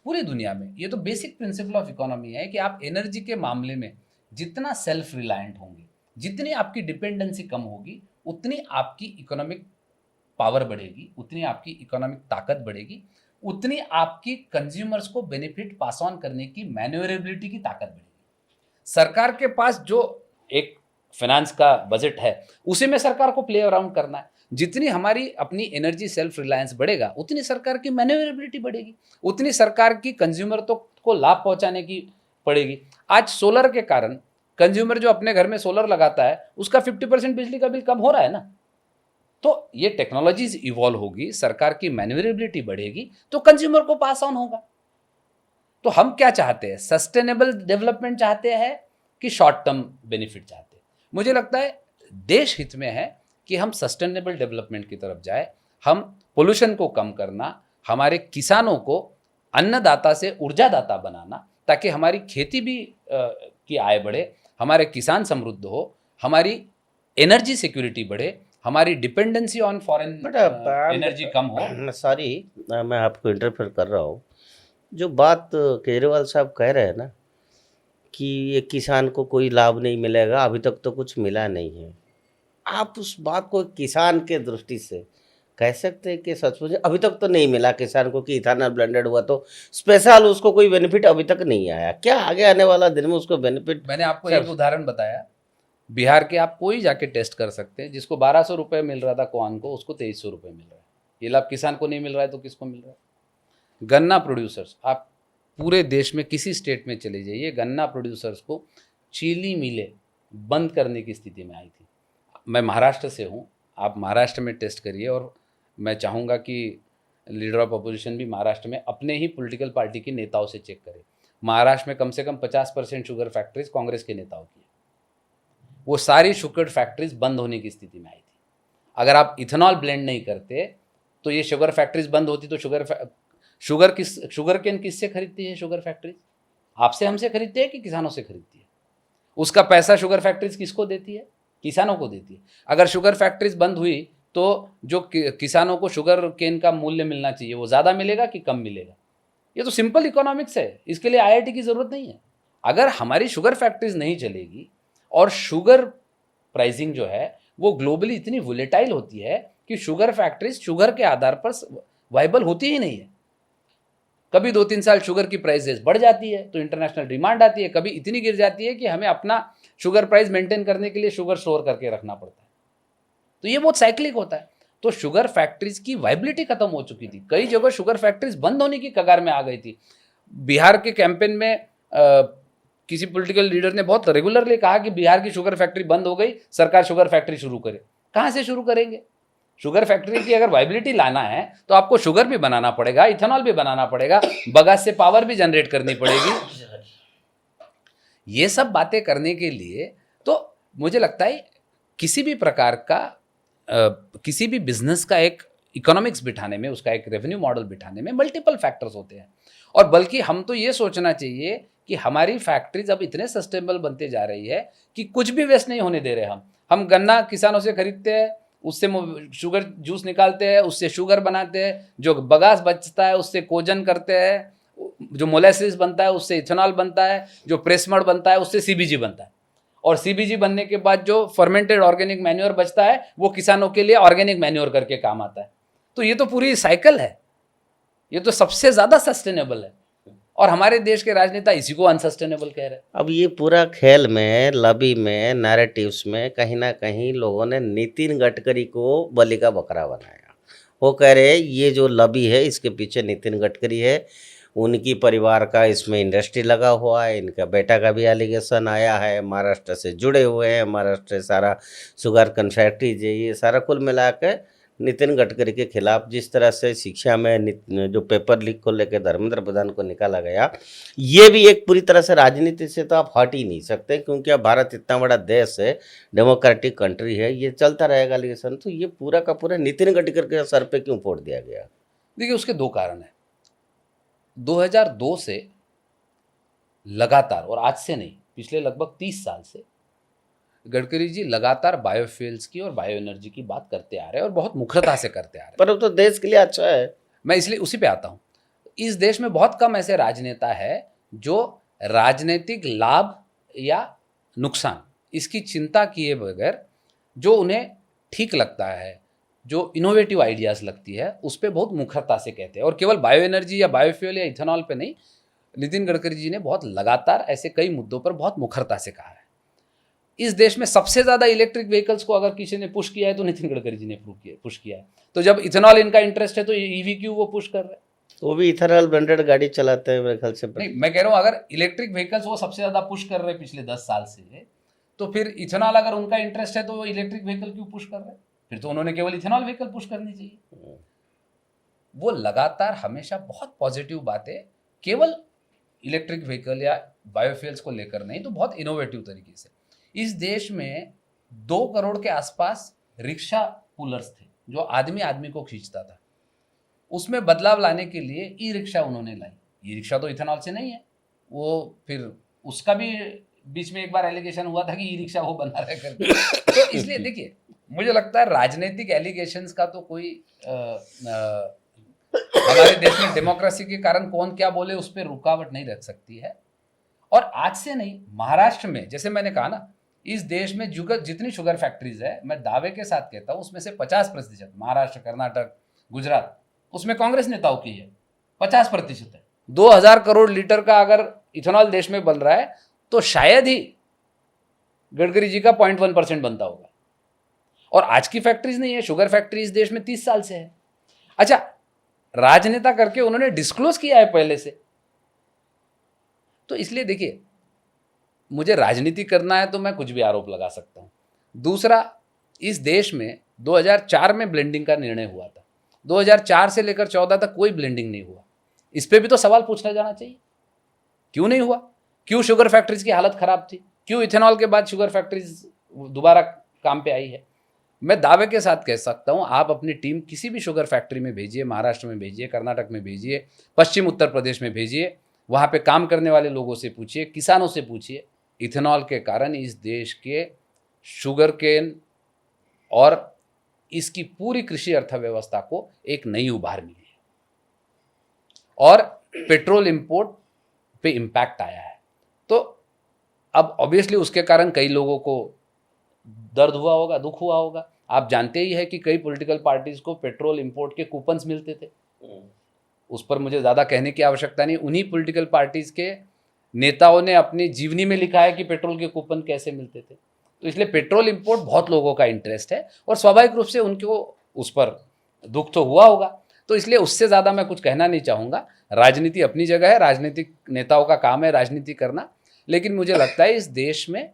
पूरी दुनिया में, ये तो बेसिक प्रिंसिपल ऑफ इकोनॉमी है कि आप एनर्जी के मामले में जितना सेल्फ रिलायंट होंगे, जितनी आपकी डिपेंडेंसी कम होगी, उतनी आपकी इकोनॉमिक पावर बढ़ेगी, उतनी आपकी इकोनॉमिक ताकत बढ़ेगी, उतनी आपकी कंज्यूमर्स को बेनिफिट पास ऑन करने की मैन्योरेबिलिटी की ताकत बढ़ेगी। सरकार के पास जो एक फाइनेंस का बजट है, उसी में सरकार को प्ले अराउंड करना है। जितनी हमारी अपनी एनर्जी सेल्फ रिलायंस बढ़ेगा, उतनी सरकार की मैन्योरेबिलिटी बढ़ेगी, उतनी सरकार की कंज्यूमर को लाभ पहुंचाने की पड़ेगी। आज सोलर के कारण कंज्यूमर जो अपने घर में सोलर लगाता है, उसका 50% बिजली का बिल कम हो रहा है ना। तो ये टेक्नोलॉजीज इवॉल्व होगी, सरकार की मैन्योरेबिलिटी बढ़ेगी, तो कंज्यूमर को पास ऑन होगा। तो हम क्या चाहते हैं? सस्टेनेबल डेवलपमेंट चाहते हैं कि शॉर्ट टर्म बेनिफिट चाहते हैं? मुझे लगता है देश हित में है कि हम सस्टेनेबल डेवलपमेंट की तरफ जाए। हम पोल्यूशन को कम करना, हमारे किसानों को अन्नदाता से ऊर्जादाता बनाना, ताकि हमारी खेती भी की आय बढ़े, हमारे किसान समृद्ध हो, हमारी एनर्जी सिक्योरिटी बढ़े, हमारी डिपेंडेंसी ऑन फॉरेन एनर्जी कम हो। सॉरी, मैं आपको इंटरफेयर कर रहा हूँ। जो बात केजरीवाल साहब कह रहे हैं ना कि ये किसान को कोई लाभ नहीं मिलेगा, अभी तक तो कुछ मिला नहीं है, आप उस बात को किसान के दृष्टि से कह सकते हैं कि सचमुच अभी तक तो नहीं मिला किसान को, कि इथेनॉल ब्लेंडेड हुआ तो स्पेशल उसको कोई बेनिफिट अभी तक नहीं आया? क्या आगे आने वाला दिन में उसको बेनिफिट? मैंने आपको एक उदाहरण बताया, बिहार के आप कोई जाके टेस्ट कर सकते हैं, जिसको 1200 रुपये मिल रहा था कौन को, उसको 2300 रुपये मिल रहा है। ये लाभ किसान को नहीं मिल रहा है तो किसको मिल रहा है? गन्ना प्रोड्यूसर्स, आप पूरे देश में किसी स्टेट में चले जाइए, गन्ना प्रोड्यूसर्स को चीनी मिलें बंद करने की स्थिति में आई थी। मैं महाराष्ट्र से हूँ, आप महाराष्ट्र में टेस्ट करिए, और मैं चाहूँगा कि लीडर ऑफ अपोजिशन भी महाराष्ट्र में अपने ही पॉलिटिकल पार्टी के नेताओं से चेक करें। महाराष्ट्र में कम से कम 50% शुगर फैक्ट्रीज कांग्रेस के नेताओं की है। वो सारी शुगर फैक्ट्रीज बंद होने की स्थिति में आई थी। अगर आप इथेनॉल ब्लेंड नहीं करते तो ये शुगर फैक्ट्रीज बंद होती, तो शुगर केन किससे खरीदती है शुगर फैक्ट्रीज? आपसे, हमसे खरीदती है कि किसानों से खरीदती है? उसका पैसा शुगर फैक्ट्रीज किसको देती है? किसानों को देती है। अगर शुगर फैक्ट्रीज बंद हुई तो जो किसानों को शुगर केन का मूल्य मिलना चाहिए वो ज़्यादा मिलेगा कि कम मिलेगा? ये तो सिंपल इकोनॉमिक्स है, इसके लिए IIT की ज़रूरत नहीं है। अगर हमारी शुगर फैक्ट्रीज नहीं चलेगी और शुगर प्राइसिंग जो है वो ग्लोबली इतनी वोलेटाइल होती है कि शुगर फैक्ट्रीज शुगर के आधार पर वाइबल होती ही नहीं है। कभी 2-3 साल शुगर की प्राइसेस बढ़ जाती है तो इंटरनेशनल डिमांड आती है, कभी इतनी गिर जाती है कि हमें अपना शुगर प्राइस मेंटेन करने के लिए शुगर स्टोर करके रखना पड़ता है। तो ये बहुत साइक्लिक होता है। तो शुगर फैक्ट्रीज की वाइबिलिटी खत्म हो चुकी थी, कई जगह शुगर फैक्ट्रीज बंद होने की कगार में आ गई थी। बिहार के कैंपेन में किसी पॉलिटिकल लीडर ने बहुत रेगुलरली कहा कि बिहार की शुगर फैक्ट्री बंद हो गई, सरकार शुगर फैक्ट्री शुरू करे। कहाँ से शुरू करेंगे? शुगर फैक्ट्री की अगर वाइबिलिटी लाना है तो आपको शुगर भी बनाना पड़ेगा, इथेनॉल भी बनाना पड़ेगा, बगास से पावर भी जनरेट करनी पड़ेगी। ये सब बातें करने के लिए तो मुझे लगता है किसी भी प्रकार का किसी भी बिजनेस का एक इकोनॉमिक्स बिठाने में, उसका एक रेवेन्यू मॉडल बिठाने में मल्टीपल फैक्टर्स होते हैं। और बल्कि हम तो ये सोचना चाहिए कि हमारी फैक्ट्रीज अब इतने सस्टेनेबल बनते जा रही है कि कुछ भी वेस्ट नहीं होने दे रहे। हम गन्ना किसानों से खरीदते हैं, उससे शुगर जूस निकालते हैं, उससे शुगर बनाते हैं, जो बगास बचता है उससे कोजन करते हैं, जो मोलेसिस बनता है उससे इथेनॉल बनता है, जो प्रेस मड बनता है उससे CBG बनता है, और CBG बनने के बाद जो फर्मेंटेड ऑर्गेनिक मैन्योर बचता है वो किसानों के लिए ऑर्गेनिक मैन्योर करके काम आता है। तो ये तो पूरी साइकिल है, ये तो सबसे ज़्यादा सस्टेनेबल है, और हमारे देश के राजनेता इसी को अनसस्टेनेबल कह रहे हैं। अब ये पूरा खेल में, लॉबी में, नैरेटिव्स में कहीं ना कहीं लोगों ने नितिन गडकरी को बलि का बकरा बनाया। वो कह रहे ये जो लॉबी है इसके पीछे नितिन गडकरी है, उनकी परिवार का इसमें इंडस्ट्री लगा हुआ है, इनका बेटा का भी एलिगेशन आया है, महाराष्ट्र से जुड़े हुए हैं, महाराष्ट्र से सारा शुगर कन फैक्ट्रीज है, ये सारा कुल मिला के नितिन गडकरी के खिलाफ जिस तरह से शिक्षा में जो पेपर लीक को लेकर धर्मेंद्र प्रधान को निकाला गया, ये भी एक पूरी तरह से राजनीति से तो आप हट ही नहीं सकते, क्योंकि अब भारत इतना बड़ा देश है, डेमोक्रेटिक कंट्री है, ये चलता रहेगा एलिगेशन। तो ये पूरा का पूरा नितिन गडकरी के सर पे क्यों फोड़ दिया गया? देखिए, उसके दो कारण हैं। 2002 से लगातार, और आज से नहीं, पिछले लगभग 30 साल से गडकरी जी लगातार बायोफ्यूल्स की और बायो एनर्जी की बात करते आ रहे हैं, और बहुत मुखरता से करते आ रहे हैं। पर अब तो देश के लिए अच्छा है। मैं इसलिए उसी पे आता हूँ। इस देश में बहुत कम ऐसे राजनेता है जो राजनीतिक लाभ या नुकसान इसकी चिंता किए बगैर, जो उन्हें ठीक लगता है, जो इनोवेटिव आइडियाज़ लगती है, उस पे बहुत मुखरता से कहते हैं। और केवल बायो एनर्जी या बायोफ्यूल या इथेनॉल पे नहीं, नितिन गडकरी जी ने बहुत लगातार ऐसे कई मुद्दों पर बहुत मुखरता से कहा है। इस देश में सबसे ज़्यादा इलेक्ट्रिक व्हीकल्स को अगर किसी ने पुश किया है तो नितिन गडकरी जी ने पुश किया है। तो जब इथेनॉल इनका इंटरेस्ट है तो ईवी क्यों वो पुश कर रहे हैं? वो भी इथेनॉल ब्रांडेड गाड़ी चलाते हैं मेरे ख्याल से। नहीं, मैं कह रहा हूँ अगर इलेक्ट्रिक व्हीकल्स वो सबसे ज़्यादा पुश कर रहे हैं पिछले 10 साल से, तो फिर इथेनॉल अगर उनका इंटरेस्ट है तो वो इलेक्ट्रिक व्हीकल क्यों पुश कर रहे हैं? फिर तो उन्होंने केवल इथेनॉल व्हीकल पुश करनी चाहिए। वो लगातार हमेशा बहुत पॉजिटिव बातें केवल इलेक्ट्रिक व्हीकल या बायोफ्यूल्स को लेकर नहीं, तो बहुत इनोवेटिव तरीके से। इस देश में 2 करोड़ के आसपास रिक्शा पुलर्स थे, जो आदमी आदमी को खींचता था। उसमें बदलाव लाने के लिए ई रिक्शा उन्होंने लाई। ई रिक्शा तो इथेनॉल से नहीं है, वो फिर उसका भी बीच में एक बार एलिगेशन हुआ था कि ई रिक्शा वो बना रहे करके। तो इसलिए देखिए, मुझे लगता है राजनीतिक एलिगेशंस का तो कोई हमारे देश में डेमोक्रेसी के कारण कौन क्या बोले उस पर रुकावट नहीं रख सकती है। और आज से नहीं, महाराष्ट्र में जैसे मैंने कहा ना, इस देश में जितनी शुगर फैक्ट्रीज है, मैं दावे के साथ कहता हूँ उसमें से 50% महाराष्ट्र, कर्नाटक, गुजरात, उसमें कांग्रेस नेताओं की है। 50% है। 2000 करोड़ लीटर का अगर इथेनॉल देश में बन रहा है तो शायद ही गडकरी जी का 0.1% बनता होगा। और आज की फैक्ट्रीज नहीं है, शुगर फैक्ट्री इस देश में 30 साल से है। अच्छा, राजनेता करके उन्होंने डिस्क्लोज किया है पहले से। तो इसलिए देखिए, मुझे राजनीति करना है तो मैं कुछ भी आरोप लगा सकता हूं। दूसरा, इस देश में 2004 में ब्लेंडिंग का निर्णय हुआ था। 2004 से लेकर 14 तक कोई ब्लेंडिंग नहीं हुआ। इस पे भी तो सवाल पूछा जाना चाहिए, क्यों नहीं हुआ? क्यों शुगर फैक्ट्रीज की हालत खराब थी? क्यों इथेनॉल के बाद शुगर फैक्ट्रीज दोबारा काम पे आई है? मैं दावे के साथ कह सकता हूं, आप अपनी टीम किसी भी शुगर फैक्ट्री में भेजिए, महाराष्ट्र में भेजिए, कर्नाटक में भेजिए, पश्चिम उत्तर प्रदेश में भेजिए, वहाँ पे काम करने वाले लोगों से पूछिए, किसानों से पूछिए, इथेनॉल के कारण इस देश के शुगर केन और इसकी पूरी कृषि अर्थव्यवस्था को एक नई उभार मिली है और पेट्रोल इंपोर्ट पे इम्पैक्ट आया है। तो अब ऑब्वियसली उसके कारण कई लोगों को दर्द हुआ होगा, दुख हुआ होगा। आप जानते ही है कि कई पॉलिटिकल पार्टीज को पेट्रोल इंपोर्ट के कूपन्स मिलते थे। उस पर मुझे ज़्यादा कहने की आवश्यकता नहीं। उन्हीं पॉलिटिकल पार्टीज के नेताओं ने अपनी जीवनी में लिखा है कि पेट्रोल के कूपन कैसे मिलते थे। तो इसलिए पेट्रोल इंपोर्ट बहुत लोगों का इंटरेस्ट है और स्वाभाविक रूप से उनको उस पर दुख तो हुआ होगा। तो इसलिए उससे ज़्यादा मैं कुछ कहना नहीं चाहूँगा। राजनीति अपनी जगह है, राजनीतिक नेताओं का काम है राजनीति करना, लेकिन मुझे लगता है इस देश में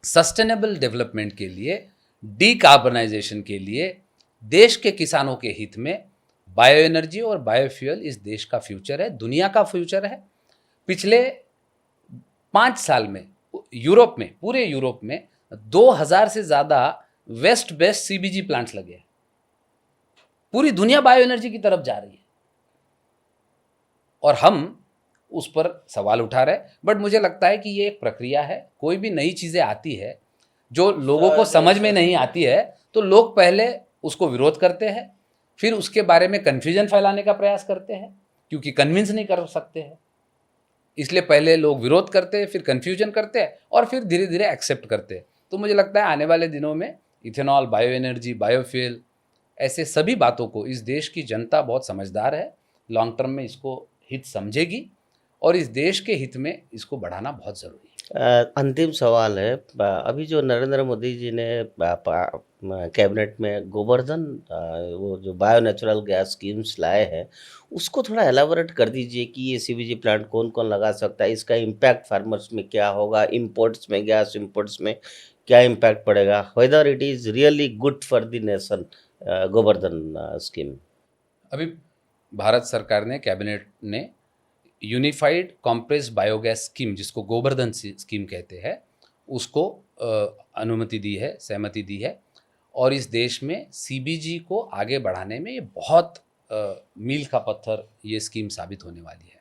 सस्टेनेबल डेवलपमेंट के लिए, डीकार्बनाइजेशन के लिए, देश के किसानों के हित में बायो एनर्जी और बायोफ्यूल इस देश का फ्यूचर है, दुनिया का फ्यूचर है। पिछले 5 साल में यूरोप में, पूरे यूरोप में 2000 से ज़्यादा वेस्ट बेस्ट सीबीजी प्लांट्स लगे हैं। पूरी दुनिया बायो एनर्जी की तरफ जा रही है और हम उस पर सवाल उठा रहे हैं। बट मुझे लगता है कि ये एक प्रक्रिया है। कोई भी नई चीज़ें आती है जो लोगों को समझ में नहीं आती है तो लोग पहले उसको विरोध करते हैं, फिर उसके बारे में कन्फ्यूजन फैलाने का प्रयास करते हैं, क्योंकि कन्विंस नहीं कर सकते हैं। इसलिए पहले लोग विरोध करते हैं, फिर कन्फ्यूजन करते हैं और फिर धीरे धीरे एक्सेप्ट करते हैं। तो मुझे लगता है आने वाले दिनों में इथेनॉल, बायो एनर्जी, बायोफ्यूल, ऐसे सभी बातों को इस देश की जनता बहुत समझदार है, लॉन्ग टर्म में इसको हित समझेगी और इस देश के हित में इसको बढ़ाना बहुत ज़रूरी है। अंतिम सवाल है, अभी जो नरेंद्र मोदी जी ने कैबिनेट में गोवर्धन वो जो बायो नेचुरल गैस स्कीम्स लाए हैं, उसको थोड़ा एलाबोरेट कर दीजिए कि ये सीबीजी प्लांट कौन कौन लगा सकता है, इसका इम्पैक्ट फार्मर्स में क्या होगा, इंपोर्ट्स में, गैस इंपोर्ट्स में क्या इम्पैक्ट पड़ेगा, whether it is really good for the nation, Govardhan scheme. अभी भारत सरकार ने, कैबिनेट ने यूनिफाइड कॉम्प्रेस्ड बायोगैस स्कीम, जिसको गोवर्धन स्कीम कहते हैं, उसको अनुमति दी है, सहमति दी है और इस देश में सीबीजी को आगे बढ़ाने में ये बहुत मील का पत्थर ये स्कीम साबित होने वाली है।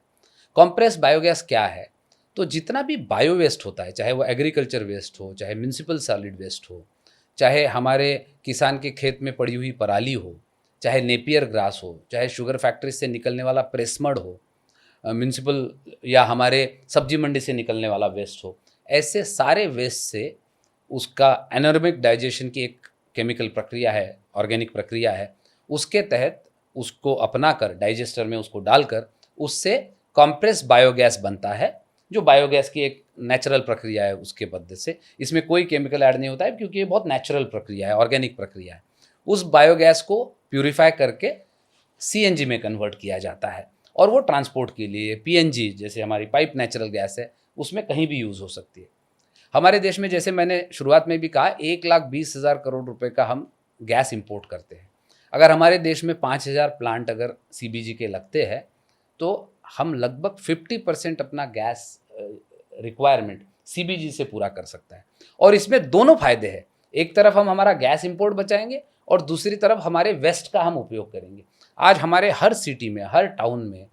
कॉम्प्रेस्ड बायोगैस क्या है? तो जितना भी बायो वेस्ट होता है, चाहे वो एग्रीकल्चर वेस्ट हो, चाहे म्यूनिसिपल सॉलिड वेस्ट हो, चाहे हमारे किसान के खेत में पड़ी हुई पराली हो, चाहे नेपियर ग्रास हो, चाहे शुगर फैक्ट्री से निकलने वाला प्रेसमड हो, म्यूनिसिपल या हमारे सब्जी मंडी से निकलने वाला वेस्ट हो, ऐसे सारे वेस्ट से उसका एनारोबिक डाइजेशन की एक केमिकल प्रक्रिया है, ऑर्गेनिक प्रक्रिया है, उसके तहत उसको अपनाकर डाइजेस्टर में उसको डालकर उससे कॉम्प्रेस बायोगैस बनता है, जो बायोगैस की एक नेचुरल प्रक्रिया है। उसके मदद से इसमें कोई केमिकल ऐड नहीं होता है, क्योंकि ये बहुत नेचुरल प्रक्रिया है, ऑर्गेनिक प्रक्रिया है। उस बायोगैस को प्यूरिफाई करके सीएनजी में कन्वर्ट किया जाता है, और वो ट्रांसपोर्ट के लिए पीएनजी, जैसे हमारी पाइप नेचुरल गैस है, उसमें कहीं भी यूज़ हो सकती है। हमारे देश में, जैसे मैंने शुरुआत में भी कहा, 1,20,000 करोड़ रुपए का हम गैस इंपोर्ट करते हैं। अगर हमारे देश में 5,000 प्लांट अगर सीबीजी के लगते हैं, तो हम लगभग 50% अपना गैस रिक्वायरमेंट सीबीजी से पूरा कर सकता है। और इसमें दोनों फायदे हैं, एक तरफ हम हमारा गैस इंपोर्ट बचाएंगे और दूसरी तरफ हमारे वेस्ट का हम उपयोग करेंगे। आज हमारे हर सिटी में, हर टाउन में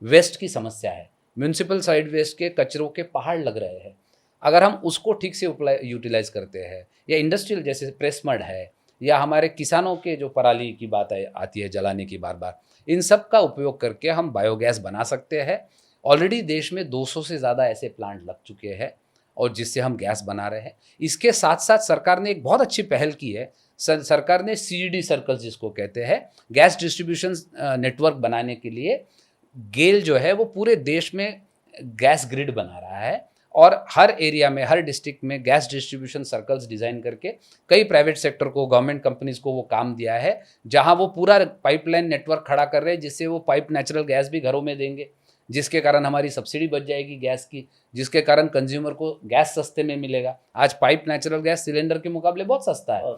वेस्ट की समस्या है। म्यूनिसिपल साइड वेस्ट के कचरों के पहाड़ लग रहे हैं। अगर हम उसको ठीक से यूटिलाइज करते हैं, या इंडस्ट्रियल जैसे प्रेस मड है, या हमारे किसानों के जो पराली की बात आती है जलाने की बार बार, इन सब का उपयोग करके हम बायोगैस बना सकते हैं। ऑलरेडी देश में 200 से ज़्यादा ऐसे प्लांट लग चुके हैं, और जिससे हम गैस बना रहे हैं। इसके साथ साथ सरकार ने एक बहुत अच्छी पहल की है। सरकार ने सीडी सर्कल्स, जिसको कहते हैं गैस डिस्ट्रीब्यूशन नेटवर्क, बनाने के लिए गेल जो है वो पूरे देश में गैस ग्रिड बना रहा है, और हर एरिया में, हर डिस्ट्रिक्ट में गैस डिस्ट्रीब्यूशन सर्कल्स डिज़ाइन करके कई प्राइवेट सेक्टर को, गवर्नमेंट कंपनीज को वो काम दिया है, जहां वो पूरा पाइपलाइन नेटवर्क खड़ा कर रहे हैं, जिससे वो पाइप नेचुरल गैस भी घरों में देंगे, जिसके कारण हमारी सब्सिडी बच जाएगी गैस की, जिसके कारण कंज्यूमर को गैस सस्ते में मिलेगा। आज पाइप नेचुरल गैस सिलेंडर के मुकाबले बहुत सस्ता है,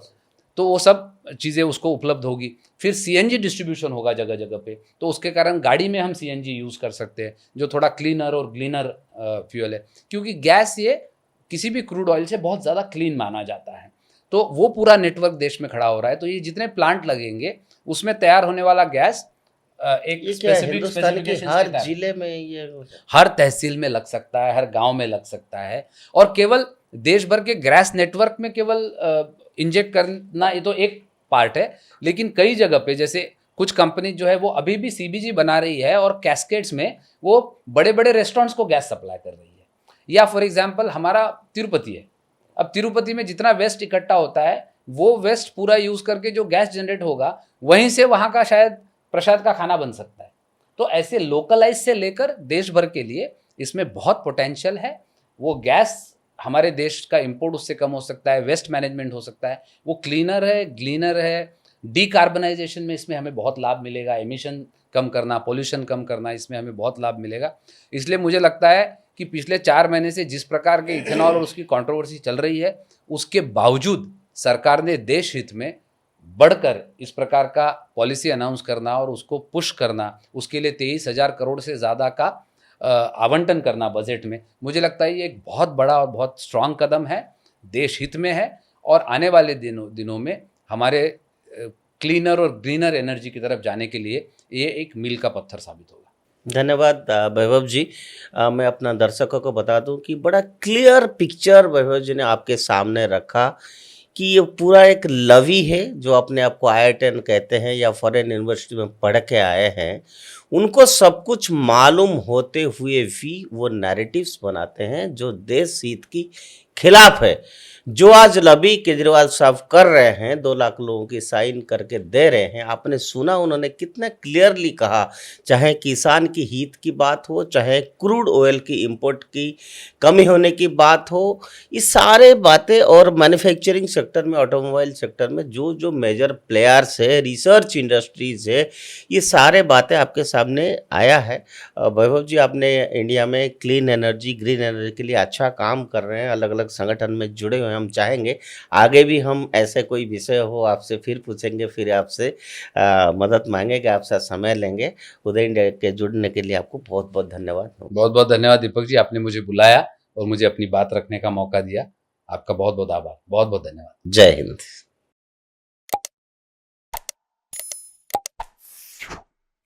तो वो सब चीज़ें उसको उपलब्ध होगी। फिर सीएनजी डिस्ट्रीब्यूशन होगा जगह जगह पे, तो उसके कारण गाड़ी में हम सीएनजी यूज़ कर सकते हैं, जो थोड़ा क्लीनर और ग्लीनर फ्यूल है, क्योंकि गैस ये किसी भी क्रूड ऑयल से बहुत ज़्यादा क्लीन माना जाता है। तो वो पूरा नेटवर्क देश में खड़ा हो रहा है। तो ये जितने प्लांट लगेंगे उसमें तैयार होने वाला गैस एक स्पेसिफिक स्पेसिफिकेशन, हर जिले में ये हर तहसील में लग सकता है, हर गांव में लग सकता है। और केवल देश भर के गैस नेटवर्क में केवल इंजेक्ट करना ये तो एक पार्ट है, लेकिन कई जगह पे, जैसे कुछ कंपनी जो है वो अभी भी सीबीजी बना रही है, और कैस्केड्स में वो बड़े बड़े रेस्टोरेंट्स को गैस सप्लाई कर रही है। या फॉर एग्जांपल हमारा तिरुपति है, अब तिरुपति में जितना वेस्ट इकट्ठा होता है, वो वेस्ट पूरा यूज़ करके जो गैस जनरेट होगा, वहीं से वहाँ का शायद प्रसाद का खाना बन सकता है। तो ऐसे लोकलाइज से लेकर देश भर के लिए इसमें बहुत पोटेंशियल है। वो गैस हमारे देश का इंपोर्ट उससे कम हो सकता है, वेस्ट मैनेजमेंट हो सकता है, वो क्लीनर है, ग्लीनर है, डीकार्बनाइजेशन में इसमें हमें बहुत लाभ मिलेगा, एमिशन कम करना, पोल्यूशन कम करना, इसमें हमें बहुत लाभ मिलेगा। इसलिए मुझे लगता है कि पिछले 4 महीने से जिस प्रकार के इथेनॉल और उसकी कंट्रोवर्सी चल रही है, उसके बावजूद सरकार ने देश हित में बढ़कर इस प्रकार का पॉलिसी अनाउंस करना और उसको पुश करना, उसके लिए 23,000 करोड़ से ज़्यादा का आवंटन करना बजट में, मुझे लगता है ये एक बहुत बड़ा और बहुत स्ट्रांग कदम है, देश हित में है, और आने वाले दिनों में हमारे क्लीनर और ग्रीनर एनर्जी की तरफ जाने के लिए ये एक मील का पत्थर साबित होगा। धन्यवाद वैभव जी। मैं अपना दर्शकों को बता दूं कि बड़ा क्लियर पिक्चर वैभव जी ने आपके सामने रखा कि ये पूरा एक लवी है जो अपने आप को IITN कहते हैं या फॉरेन यूनिवर्सिटी में पढ़ के आए हैं, उनको सब कुछ मालूम होते हुए भी वो नैरेटिव्स बनाते हैं जो देश हित की खिलाफ है। जो आज लबी केजरीवाल साहब कर रहे हैं, 2 लाख लोगों की साइन करके दे रहे हैं, आपने सुना उन्होंने कितना क्लियरली कहा, चाहे किसान की हित की बात हो, चाहे क्रूड ऑयल की इंपोर्ट की कमी होने की बात हो, ये सारे बातें, और मैन्युफैक्चरिंग सेक्टर में, ऑटोमोबाइल सेक्टर में जो जो मेजर प्लेयर्स है, रिसर्च इंडस्ट्रीज है, ये सारे बातें आपके सामने आया है। वैभव जी, आपने इंडिया में क्लीन एनर्जी, ग्रीन एनर्जी के लिए अच्छा काम कर रहे हैं, अलग अलग संगठन में जुड़े हुए। हम चाहेंगे आगे भी हम ऐसे कोई विषय हो आपसे फिर पूछेंगे, फिर आपसे मदद मांगेंगे, आपसे समय लेंगे। उदय इंडिया के जुड़ने के लिए आपको बहुत बहुत धन्यवाद। बहुत बहुत धन्यवाद दीपक जी, आपने मुझे बुलाया और मुझे अपनी बात रखने का मौका दिया। आपका बहुत बहुत आभार, बहुत बहुत धन्यवाद। जय हिंद।